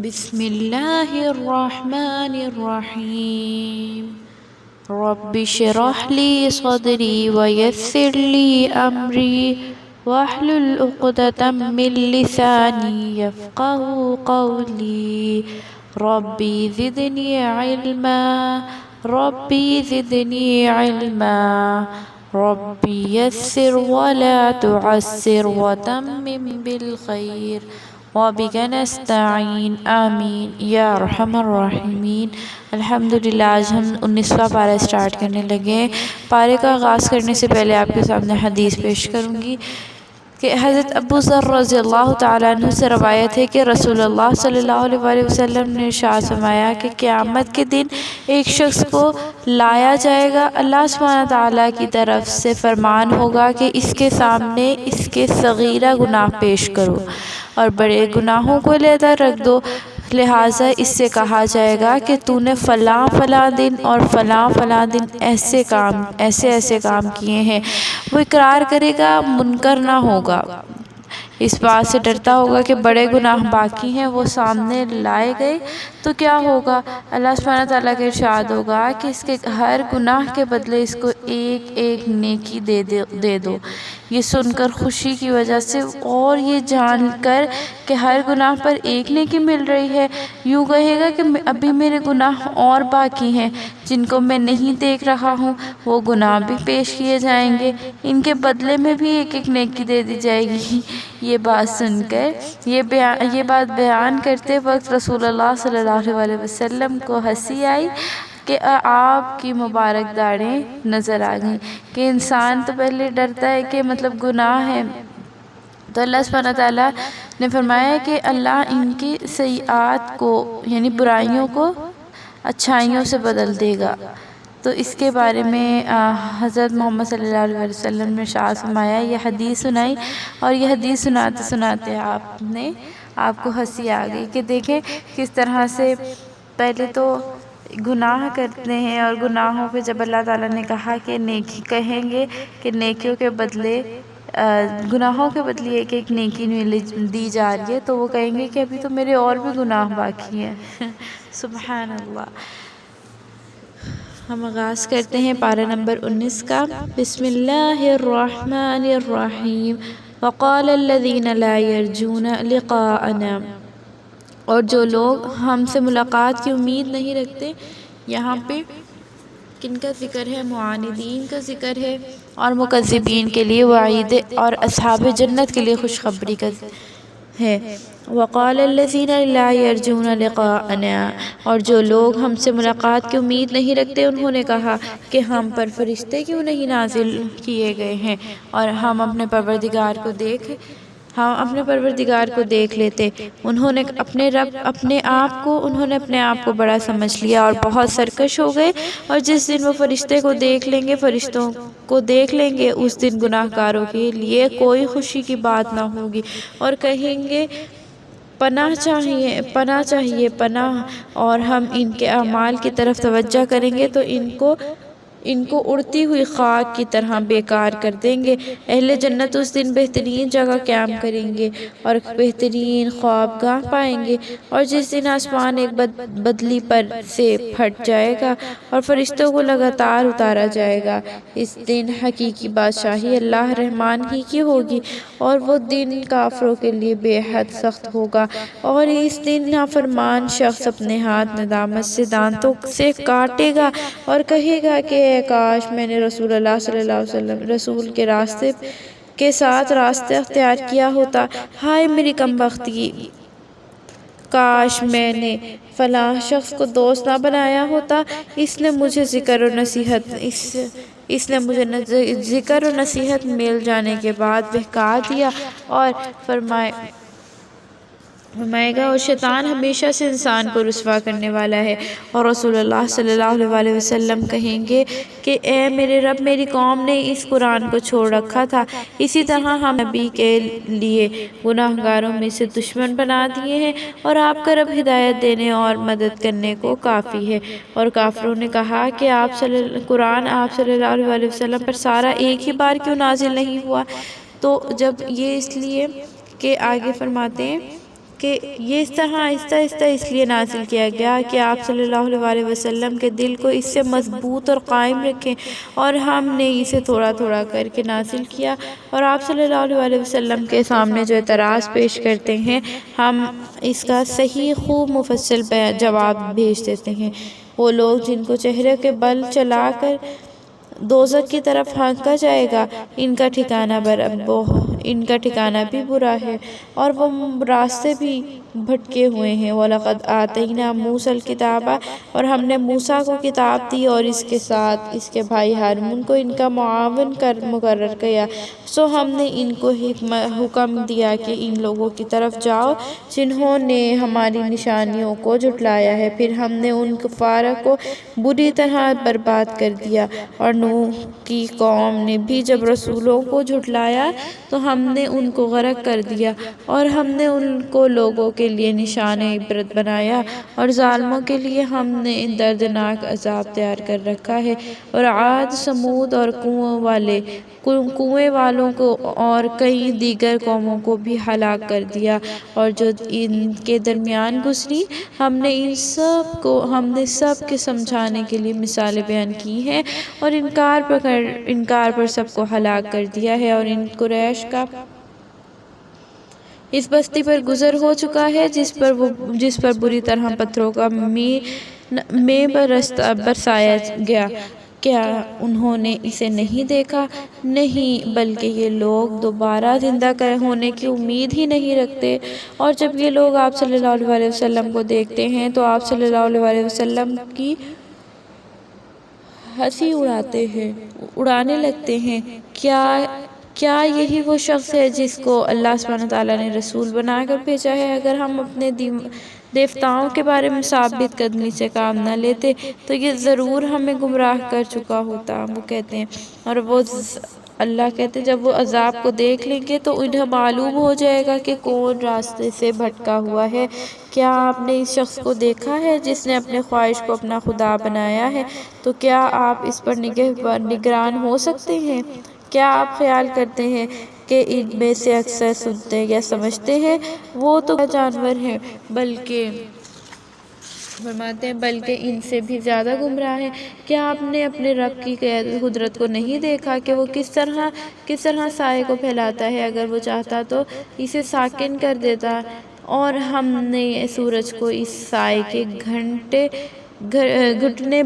بسم اللہ الرحمن الرحیم رب اشرح لی صدری ویسر لی امری واحلل عقدۃ من لسانی یفقہوا قولی ربی زدنی علما ربی زدنی علما ربی یسر ولا تعسر وتمم بالخیر وَبِكَ نَسْتَعِينُ آمین یا ارحم الراحمین۔ الحمدللہ آج ہم 19واں پارہ سٹارٹ کرنے لگے ہیں۔ پارے کا آغاز کرنے سے پہلے آپ کے سامنے حدیث پیش کروں گی کہ حضرت ابو ذر رضی اللہ تعالیٰ عنہ سے روایت ہے کہ رسول اللہ صلی اللہ علیہ وسلم نے ارشاد فرمایا کہ قیامت کے دن ایک شخص کو لایا جائے گا، اللہ سبحانہ تعالیٰ کی طرف سے فرمان ہوگا کہ اس کے سامنے اس کے صغیرہ گناہ پیش کرو اور بڑے گناہوں کو علیحدہ رکھ دو، لہٰذا اس سے کہا جائے گا کہ تو نے فلاں فلاں دن اور فلاں فلاں دن ایسے کام کیے ہیں۔ وہ اقرار کرے گا، منکر نہ ہوگا، اس بات سے ڈرتا ہوگا کہ بڑے گناہ باقی ہیں، وہ سامنے لائے گئے تو کیا ہوگا؟ اللہ سبحانہ تعالیٰ کا ارشاد ہوگا کہ اس کے ہر گناہ کے بدلے اس کو ایک ایک نیکی دے دو۔ یہ سن کر خوشی کی وجہ سے اور یہ جان کر کہ ہر گناہ پر ایک نیکی مل رہی ہے، یوں کہے گا کہ ابھی میرے گناہ اور باقی ہیں جن کو میں نہیں دیکھ رہا ہوں، وہ گناہ بھی پیش کیے جائیں گے، ان کے بدلے میں بھی ایک ایک نیکی دے دی جائے گی۔ یہ بات سن کر یہ بات بیان کرتے وقت رسول اللہ صلی اللہ علیہ وسلم کو ہنسی آئی کہ آپ کی مبارک داڑھیں نظر آ گئیں کہ انسان تو پہلے ڈرتا ہے کہ مطلب گناہ ہے، تو اللہ سبحانہ تعالیٰ نے فرمایا کہ اللہ ان کی سیئات کو یعنی برائیوں کو اچھائیوں سے بدل دے گا۔ تو اس کے بارے میں حضرت محمد صلی اللہ علیہ وسلم نے ارشاد فرمایا، یہ حدیث سنائی اور یہ حدیث سناتے سناتے آپ کو ہنسی آ گئی کہ دیکھیں کس طرح سے پہلے تو گناہ کرتے ہیں اور گناہوں پہ جب اللہ تعالیٰ نے کہا کہ نیکی کہیں گے کہ نیکیوں کے بدلے گناہوں کے بدلے ایک ایک نیکی دی جا رہی ہے، تو وہ کہیں گے کہ ابھی تو میرے اور بھی گناہ باقی ہیں۔ سبحان اللہ۔ ہم آغاز کرتے ہیں پارہ نمبر 19 کا۔ بسم اللہ الرحمن الرحیم وقال الذین لا یرجون لقاءنا، اور جو لوگ ہم سے ملاقات کی امید نہیں رکھتے، یہاں پہ کن کا ذکر ہے؟ معاندین کا ذکر ہے اور مکذبین کے لیے وعید اور اصحاب جنت کے لیے خوشخبری کا ہے۔ وقال الذین لا یرجون لقاءنا، اور جو لوگ ہم سے ملاقات کی امید نہیں رکھتے انہوں نے کہا کہ ہم پر فرشتے کیوں نہیں نازل کیے گئے ہیں اور ہم اپنے پروردگار کو دیکھ لیتے۔ انہوں نے اپنے آپ کو بڑا سمجھ لیا اور بہت سرکش ہو گئے، اور جس دن وہ فرشتوں کو دیکھ لیں گے اس دن گناہ گاروں کے لیے کوئی خوشی کی بات نہ ہوگی اور کہیں گے پناہ چاہیے پناہ، اور ہم ان کے اعمال کی طرف توجہ کریں گے تو ان کو اڑتی ہوئی خاک کی طرح بیکار کر دیں گے۔ اہل جنت اس دن بہترین جگہ قیام کریں گے اور بہترین خوابگاہ پائیں گے، اور جس دن آسمان ایک بدلی پر سے پھٹ جائے گا اور فرشتوں کو لگاتار اتارا جائے گا، اس دن حقیقی بادشاہی اللہ رحمان ہی کی ہوگی، اور وہ دن کافروں کے لیے بے حد سخت ہوگا، اور اس دن نافرمان شخص اپنے ہاتھ ندامت سے دانتوں سے کاٹے گا اور کہے گا کہ اے کاش میں نے رسول اللہ صلی اللہ علیہ وسلم رسول کے راستے کے ساتھ راستہ اختیار کیا ہوتا، ہائے میری کمبختی، کاش میں نے فلاں شخص کو دوست نہ بنایا ہوتا، اس نے مجھے ذکر و نصیحت مل جانے کے بعد بہکا دیا، اور فرمائے گا اور شیطان ہمیشہ سے انسان کو رسوا کرنے والا ہے، اور رسول اللہ صلی اللہ علیہ وسلم کہیں گے کہ اے میرے رب، میری قوم نے اس قرآن کو چھوڑ رکھا تھا، اسی طرح ہم نبی کے لیے گناہ گاروں میں سے دشمن بنا دیے ہیں، اور آپ کا رب ہدایت دینے اور مدد کرنے کو کافی ہے۔ اور کافروں نے کہا کہ قرآن آپ صلی اللہ علیہ وسلم پر سارا ایک ہی بار کیوں نازل نہیں ہوا؟ تو جب یہ اس لیے کہ آگے فرماتے ہیں کہ یہ اس طرح آہستہ آہستہ اس لیے نازل کیا گیا کہ آپ صلی اللہ علیہ وسلم کے دل کو اس سے مضبوط اور قائم رکھیں، اور ہم نے اسے تھوڑا تھوڑا کر کے نازل کیا، اور آپ صلی اللہ علیہ وسلم کے سامنے جو اعتراض پیش کرتے ہیں ہم اس کا صحیح خوب مفصل جواب بھیج دیتے ہیں۔ وہ لوگ جن کو چہرے کے بل چلا کر دوزخ کی طرف ہانکا جائے گا، ان کا ٹھکانہ بھی برا ہے، اور وہ راستے بھی بھٹکے ہوئے ہیں۔ وَلَقَدْ آتَيْنَا مُوسَى الْكِتَابَ، اور ہم نے موسیٰ کو کتاب دی اور اس کے ساتھ اس کے بھائی ہارون کو ان کا معاون مقرر کیا۔ سو ہم نے ان کو حکم دیا کہ ان لوگوں کی طرف جاؤ جنہوں نے ہماری نشانیوں کو جھٹلایا ہے، پھر ہم نے ان کفار کو بری طرح برباد کر دیا۔ اور نوح کی قوم نے بھی جب رسولوں کو جھٹلایا تو ہم نے ان کو غرق کر دیا، اور ہم نے ان کو لوگوں کے لیے نشان عبرت بنایا، اور ظالموں کے لیے ہم نے دردناک عذاب تیار کر رکھا ہے۔ اور عاد، سمود اور کنویں والوں کو اور کئی دیگر قوموں کو بھی ہلاک کر دیا، اور جو ان کے درمیان گزری ہم نے سب کے سمجھانے کے لیے مثالیں بیان کی ہیں، اور انکار پر سب کو ہلاک کر دیا ہے۔ اور ان قریش کا اس بستی پر گزر ہو چکا ہے جس پر بری طرح پتھروں کا میں برسایا گیا، کیا انہوں نے اسے نہیں دیکھا؟ نہیں، بلکہ یہ لوگ دوبارہ زندہ ہونے کی امید ہی نہیں رکھتے۔ اور جب یہ لوگ آپ صلی اللہ علیہ وسلم کو دیکھتے ہیں تو آپ صلی اللہ علیہ وسلم کی ہنسی اڑانے لگتے ہیں۔ کیا یہی وہ شخص ہے جس کو اللہ سبحانہ وتعالیٰ نے رسول بنا کر بھیجا ہے؟ اگر ہم اپنے دیوتاؤں کے بارے میں ثابت قدمی سے کام نہ لیتے تو یہ ضرور ہمیں گمراہ کر چکا ہوتا، وہ کہتے ہیں۔ اور اللہ کہتے ہیں جب وہ عذاب کو دیکھ لیں گے تو انہیں معلوم ہو جائے گا کہ کون راستے سے بھٹکا ہوا ہے۔ کیا آپ نے اس شخص کو دیکھا ہے جس نے اپنے خواہش کو اپنا خدا بنایا ہے؟ تو کیا آپ اس پر نگران ہو سکتے ہیں؟ کیا آپ خیال کرتے ہیں کہ ان میں سے اکثر سنتے یا سمجھتے ہیں؟ وہ تو جانور ہیں، بلکہ ان سے بھی زیادہ گمراہ ہیں۔ کیا آپ نے اپنے رب کی قدرت کو نہیں دیکھا کہ وہ کس طرح سائے کو پھیلاتا ہے؟ اگر وہ چاہتا تو اسے ساکن کر دیتا۔ اور ہم نے سورج کو اس سائے کے گھٹنے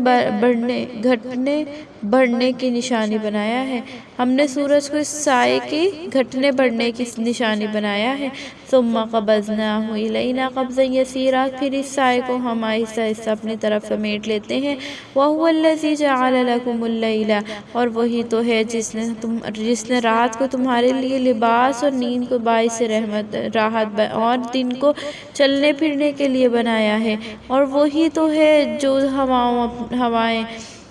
بڑھنے کی نشانی بنایا ہے۔ ہم نے سورج کو اس سائے کے گھٹنے بڑھنے کی نشانی بنایا ہے۔ ثم قبضناہ الینا قبضا یسیرا، پھر اس سائے کو ہم آہستہ آہستہ اپنی طرف سمیٹ لیتے ہیں۔ وَهُوَ الَّذِي جَعَلَ لَكُمُ اللَّيْلَ، اور وہی تو ہے جس نے رات کو تمہارے لیے لباس اور نیند کو باعث راحت اور دن کو چلنے پھرنے کے لیے بنایا ہے۔ اور وہی تو ہے جو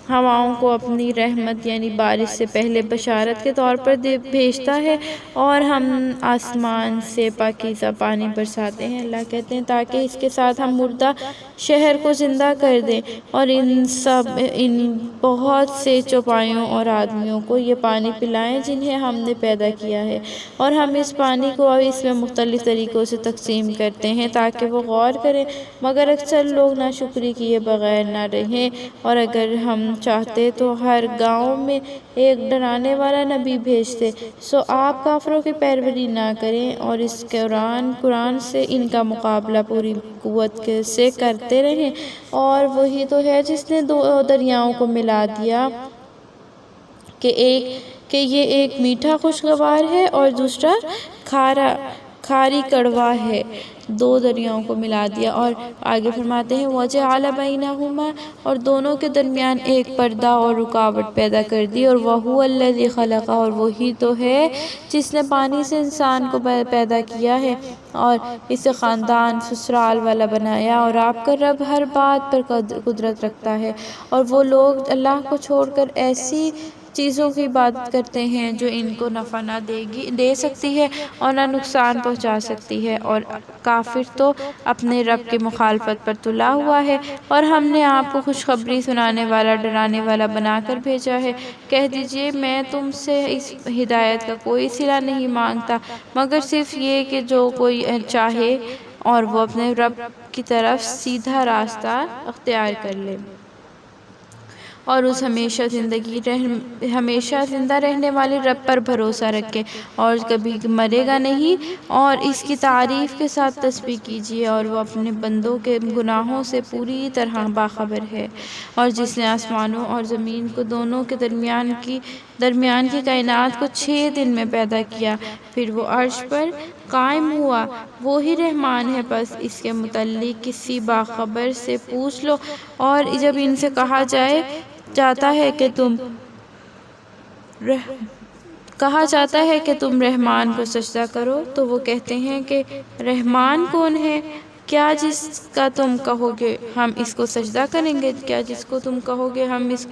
ہواؤں کو اپنی رحمت یعنی بارش سے پہلے بشارت کے طور پر بھیجتا ہے، اور ہم آسمان سے پاکیزہ پانی برساتے ہیں۔ اللہ کہتے ہیں تاکہ اس کے ساتھ ہم مردہ شہر کو زندہ کر دیں، اور ان بہت سے چوپایوں اور آدمیوں کو یہ پانی پلائیں جنہیں ہم نے پیدا کیا ہے، اور ہم اس پانی کو اس میں مختلف طریقوں سے تقسیم کرتے ہیں تاکہ وہ غور کریں، مگر اکثر لوگ ناشکری کیے بغیر نہ رہیں۔ اور اگر ہم چاہتے تو ہر گاؤں میں ایک ڈرانے والا نبی بھیجتے، سو آپ کافروں کی پیروی نہ کریں اور اس قرآن سے ان کا مقابلہ پوری قوت سے کرتے رہیں۔ اور وہی تو ہے جس نے دو دریاؤں کو ملا دیا کہ یہ ایک میٹھا خوشگوار ہے اور دوسرا کھاری کڑوا ہے، دو دریاؤں کو ملا دیا۔ اور آگے فرماتے ہیں وَجَعَلَ بَيْنَهُمَا، اور دونوں کے درمیان ایک پردہ اور رکاوٹ پیدا کر دی۔ اور وَهُوَ الَّذِي خَلَقَ، اور وہی تو ہے جس نے پانی سے انسان کو پیدا کیا ہے اور اسے خاندان سسرال والا بنایا۔ اور آپ کا رب ہر بات پر قدرت رکھتا ہے۔ اور وہ لوگ اللہ کو چھوڑ کر ایسی چیزوں کی عبادت کرتے ہیں جو ان کو نفع نہ دے سکتی ہے اور نہ نقصان پہنچا سکتی ہے، اور کافر تو اپنے رب کی مخالفت پر تلا ہوا ہے۔ اور ہم نے آپ کو خوشخبری سنانے والا ڈرانے والا بنا کر بھیجا ہے۔ کہہ دیجئے میں تم سے اس ہدایت کا کوئی صلہ نہیں مانگتا مگر صرف یہ کہ جو کوئی چاہے اور وہ اپنے رب کی طرف سیدھا راستہ اختیار کر لے اور اس ہمیشہ زندہ رہنے والے رب پر بھروسہ رکھے اور کبھی مرے گا نہیں، اور اس کی تعریف کے ساتھ تسبیح کیجیے، اور وہ اپنے بندوں کے گناہوں سے پوری طرح باخبر ہے۔ اور جس نے آسمانوں اور زمین کو دونوں کے درمیان کی کائنات کو 6 دن میں پیدا کیا، پھر وہ عرش پر قائم ہوا، وہی رحمان ہے، پس اس کے متعلق کسی باخبر سے پوچھ لو۔ اور جب ان سے کہا جاتا ہے کہ تم رحمان کو سجدہ کرو تو وہ کہتے ہیں کہ رحمان کون ہے؟ کیا جس کا تم کہو گے ہم اس کو سجدہ کریں گے؟ کیا جس کو تم کہو گے ہم اس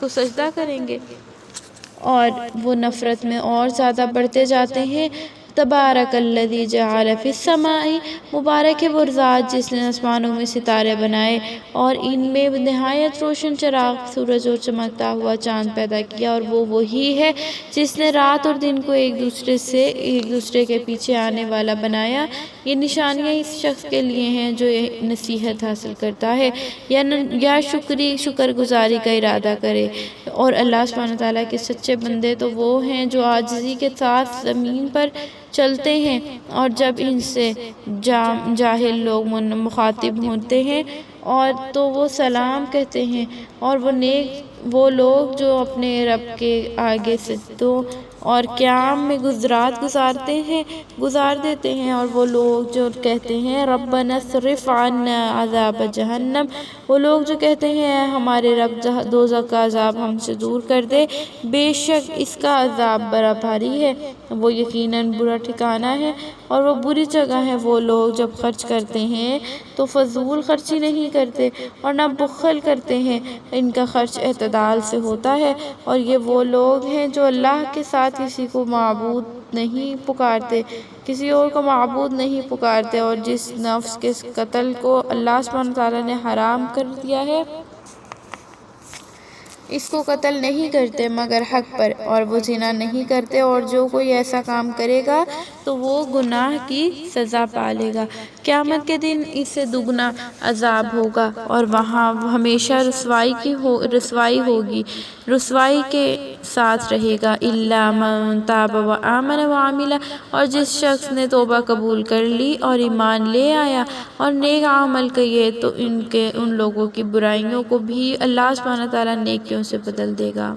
کو سجدہ کریں گے؟ اور وہ نفرت میں اور زیادہ بڑھتے جاتے ہیں۔ تبارک الذی جعل فی السماء، مبارک ہے وہ ذات جس نے آسمانوں میں ستارے بنائے اور ان میں نہایت روشن چراغ سورج اور چمکتا ہوا چاند پیدا کیا، اور وہ وہی ہے جس نے رات اور دن کو ایک دوسرے کے پیچھے آنے والا بنایا۔ یہ نشانیاں اس شخص کے لیے ہیں جو نصیحت حاصل کرتا ہے یا شکر گزاری کا ارادہ کرے، اور اللہ سبحانہ وتعالیٰ کے سچے بندے تو وہ ہیں جو عاجزی کے ساتھ زمین پر چلتے ہیں، اور جب ان سے جاہل لوگ مخاطب ہوتے ہیں اور تو وہ سلام کہتے ہیں، اور وہ لوگ جو اپنے رب کے آگے سجدوں اور قیام میں رات گزار دیتے ہیں، اور وہ لوگ جو کہتے ہیں ربنا اصرف عنا عذاب جہنم، وہ لوگ جو کہتے ہیں اے ہمارے رب دوزخ کا عذاب ہم سے دور کر دے، بے شک اس کا عذاب بڑا بھاری ہے، وہ یقیناً برا ٹھکانہ ہے اور وہ بری جگہ ہے۔ وہ لوگ جب خرچ کرتے ہیں تو فضول خرچی نہیں کرتے اور نہ بخل کرتے ہیں، ان کا خرچ اعتدال سے ہوتا ہے، اور یہ وہ لوگ ہیں جو اللہ کے ساتھ کسی اور کو معبود نہیں پکارتے، اور جس نفس کے قتل کو اللہ سبحانہ وتعالیٰ نے حرام کر دیا ہے اس کو قتل نہیں کرتے مگر حق پر، اور وہ زنا نہیں کرتے، اور جو کوئی ایسا کام کرے گا تو وہ گناہ کی سزا پالے گا۔ قیامت کے دن اسے دگنا عذاب ہوگا اور وہاں ہمیشہ رسوائی ہوگی، رسوائی کے ساتھ رہے گا۔ الا من تاب وآمن وعمل، اور جس شخص نے توبہ قبول کر لی اور ایمان لے آیا اور نیک عمل کیے تو ان لوگوں کی برائیوں کو بھی اللہ سبحانہ تعالیٰ نیکیوں سے بدل دے گا،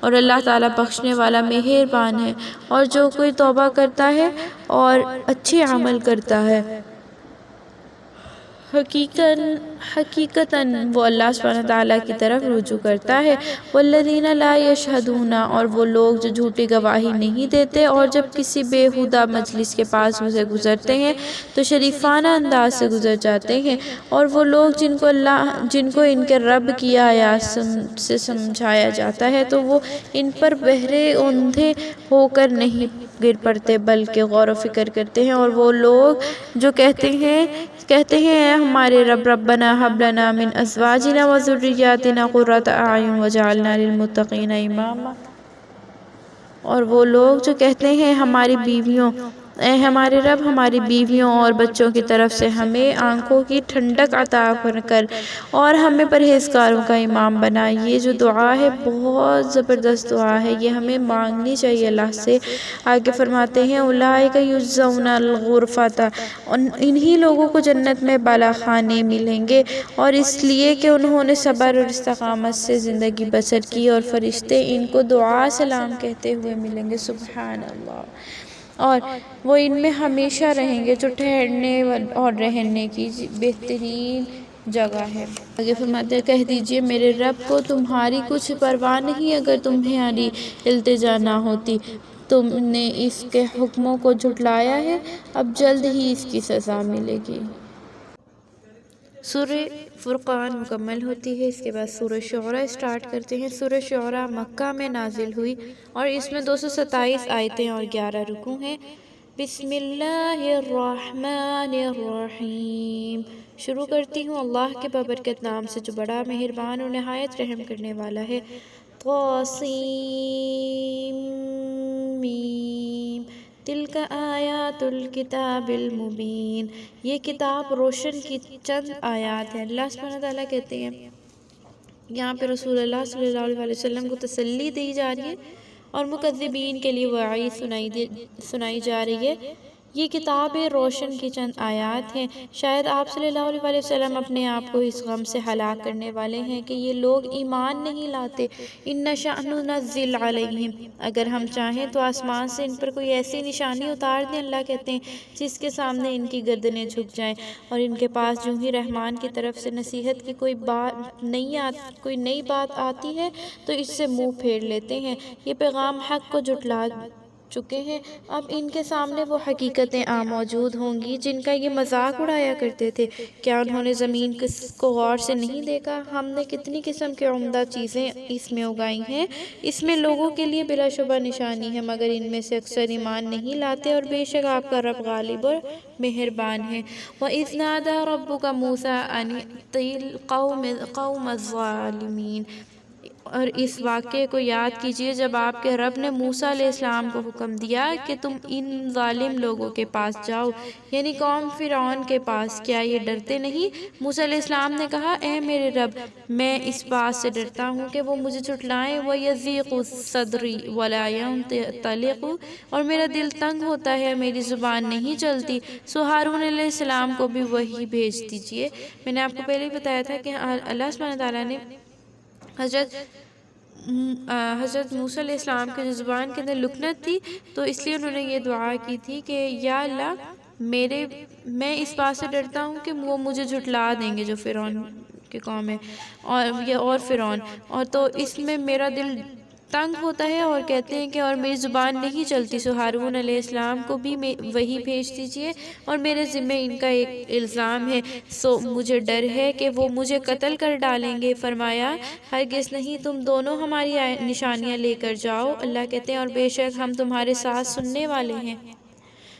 اور اللہ تعالیٰ بخشنے والا مہربان ہے۔ اور جو کوئی توبہ کرتا ہے اور اچھے عمل کرتا ہے حقیقتاً وہ اللہ سبحانہ تعالیٰ کی طرف رجوع کرتا ہے۔ والذین لا یشہدون، اور وہ لوگ جو جھوٹی گواہی نہیں دیتے اور جب کسی بیہودہ مجلس کے پاس سے گزرتے ہیں تو شریفانہ انداز سے گزر جاتے ہیں، اور وہ لوگ جن کو ان کے رب کی آیات سے سمجھایا جاتا ہے تو وہ ان پر بہرے اوندھے ہو کر نہیں گر پڑتے بلکہ غور و فکر کرتے ہیں، اور وہ لوگ جو کہتے ہیں اے ہمارے رب ربنا ھب لنا من ازواجنا وذریاتنا قرۃ اعین واجعلنا للمتقین اماما، اور وہ لوگ جو کہتے ہیں اے ہمارے رب ہماری بیویوں اور بچوں کی طرف سے ہمیں آنکھوں کی ٹھنڈک عطا کر اور ہمیں پرہیزگاروں کا امام بنا۔ یہ جو دعا ہے بہت زبردست دعا ہے، یہ ہمیں مانگنی چاہیے اللہ سے۔ آگے فرماتے ہیں اولئک یجزون الغرفۃ، انہی لوگوں کو جنت میں بالا خانے ملیں گے، اور اس لیے کہ انہوں نے صبر اور استقامت سے زندگی بسر کی، اور فرشتے ان کو دعا سلام کہتے ہوئے ملیں گے۔ سبحان اللہ۔ اور وہ ان میں ہمیشہ رہیں گے، جو ٹھہرنے اور رہنے کی بہترین جگہ ہے۔ آگے فرماتے ہیں کہہ دیجئے میرے رب کو تمہاری کچھ پرواہ نہیں، اگر تمہاری التجا نہ ہوتی۔ تم نے اس کے حکموں کو جھٹلایا ہے، اب جلد ہی اس کی سزا ملے گی۔ سورہ فرقان مکمل ہوتی ہے، اس کے بعد سورہ شعراء سٹارٹ کرتے ہیں۔ سورہ شعراء مکہ میں نازل ہوئی اور اس میں 227 آیتیں اور 11 رکوع ہیں۔ بسم اللہ الرحمن الرحیم، شروع کرتی ہوں اللہ کے بابرکت نام سے جو بڑا مہربان اور نہایت رحم کرنے والا ہے۔ طاسیم میم، تلک آیات الکتاب المبین، یہ کتاب روشن کی چند آیات ہیں۔ اللہ سبحانہ تعالیٰ کہتے ہیں یہاں پہ رسول اللہ صلی اللہ علیہ وسلم کو تسلی دی جا رہی ہے اور مکذبین کے لیے وعید سنائی جا رہی ہے۔ یہ کتاب روشن کی چند آیات ہیں۔ شاید آپ صلی اللہ علیہ وسلم اپنے آپ کو اس غم سے ہلاک کرنے والے ہیں کہ یہ لوگ ایمان نہیں لاتے۔ ان نشأ ننزل علیہم، اگر ہم چاہیں تو آسمان سے ان پر کوئی ایسی نشانی اتار دیں، اللہ کہتے ہیں، جس کے سامنے ان کی گردنیں جھک جائیں، اور ان کے پاس جو ہی رحمان کی طرف سے نصیحت کی کوئی نئی بات آتی ہے تو اس سے منہ پھیر لیتے ہیں۔ یہ پیغام حق کو جھٹلا چکے ہیں، اب ان کے سامنے وہ حقیقتیں موجود ہوں گی جن کا یہ مذاق اڑایا کرتے تھے۔ کیا انہوں نے زمین کو غور سے نہیں دیکھا؟ ہم نے کتنی قسم کے عمدہ چیزیں اس میں اگائی ہیں، اس میں لوگوں کے لیے بلا شبہ نشانی ہے، مگر ان میں سے اکثر ایمان نہیں لاتے، اور بے شک آپ کا رب غالب اور مہربان ہے۔ وَإِذْ نَادَىٰ رَبُّكَ مُوسَىٰ أَنِ ائْتِ الْقَوْمَ الظَّالِمِينَ، اور اس واقعے کو یاد کیجئے جب آپ کے رب نے موسیٰ علیہ السلام کو حکم دیا کہ تم ان ظالم لوگوں کے پاس جاؤ، یعنی قوم فرعون کے پاس، کیا یہ ڈرتے نہیں؟ موسیٰ علیہ السلام نے کہا، اے میرے رب، میں اس بات سے ڈرتا ہوں کہ وہ مجھے جھٹلائیں، وَيَضِيقُ صَدْرِي وَلَا يَنطَلِقُ، اور میرا دل تنگ ہوتا ہے، میری زبان نہیں چلتی، سو ہارون علیہ السلام کو بھی وحی بھیج دیجئے۔ میں نے آپ کو پہلے ہی بتایا تھا کہ اللہ سبحانہ تعالیٰ نے حضرت موسیٰ علیہ السلام کے زبان کے اندر لکنت تھی، تو اس لیے انہوں نے یہ دعا کی تھی کہ یا اللہ، میں اس بات سے ڈرتا ہوں کہ وہ مجھے جھٹلا دیں گے، جو فرعون کی قوم ہے اور فرعون، اور تو اس میں میرا دل تنگ ہوتا ہے، اور کہتے ہیں کہ اور میری زبان نہیں چلتی، سو ہارون علیہ السلام کو بھی وہی بھیج دیجئے، اور میرے ذمہ ان کا ایک الزام ہے، سو مجھے ڈر ہے کہ وہ مجھے قتل کر ڈالیں گے۔ فرمایا، ہرگز نہیں، تم دونوں ہماری نشانیاں لے کر جاؤ، اللہ کہتے ہیں، اور بے شک ہم تمہارے ساتھ سننے والے ہیں۔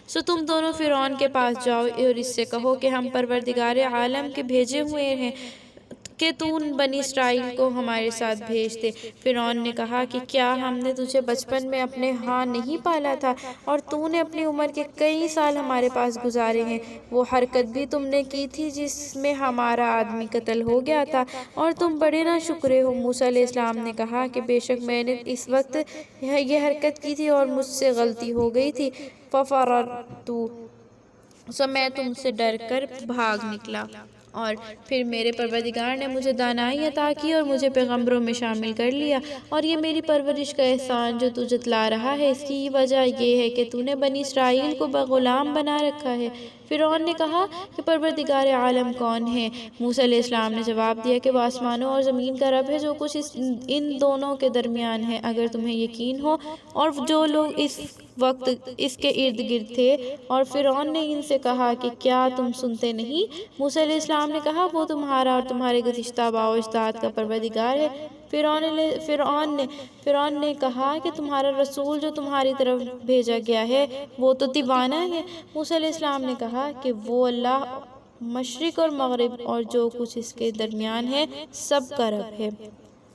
سو تم دونوں فرعون کے پاس جاؤ اور اس سے کہو کہ ہم پروردگار عالم کے بھیجے ہوئے ہیں کہ تو بنی اسرائیل کو ہمارے ساتھ بھیج دے۔ فرعون نے کہا کہ کیا ہم نے تجھے بچپن میں اپنے ہاں نہیں پالا تھا، اور تو نے اپنی عمر کے کئی سال ہمارے پاس گزارے ہیں؟ وہ حرکت بھی تم نے کی تھی جس میں ہمارا آدمی قتل ہو گیا تھا، اور تم بڑے ناشکرے ہو۔ موسیٰ علیہ السلام نے کہا کہ بے شک میں نے اس وقت یہ حرکت کی تھی اور مجھ سے غلطی ہو گئی تھی، فَفَرَرْتُ، سو میں تم سے ڈر کر بھاگ نکلا، اور پھر میرے پروردگار نے مجھے دانائی عطا کی اور مجھے پیغمبروں میں شامل کر لیا، اور یہ میری پرورش کا احسان جو تو جتلا رہا ہے، اس کی وجہ یہ ہے کہ تو نے بنی اسرائیل کو غلام بنا رکھا ہے۔ فرعون نے کہا کہ پروردگار عالم کون ہے؟ موسیٰ علیہ السلام نے جواب دیا کہ وہ آسمانوں اور زمین کا رب ہے، جو کچھ ان دونوں کے درمیان ہے، اگر تمہیں یقین ہو۔ اور جو لوگ اس وقت اس کے ارد گرد تھے، اور فرعون نے ان سے کہا کہ کیا تم سنتے نہیں؟ موسیٰ علیہ السلام نے کہا، وہ تمہارا اور تمہارے گزشتہ آباء و اجداد کا پروردگار ہے۔ فرعون نے کہا کہ تمہارا رسول جو تمہاری طرف بھیجا گیا ہے وہ تو دیوانہ ہے۔ موسیٰ علیہ السلام نے کہا کہ وہ اللہ مشرق اور مغرب اور جو کچھ اس کے درمیان ہے سب کا رب ہے،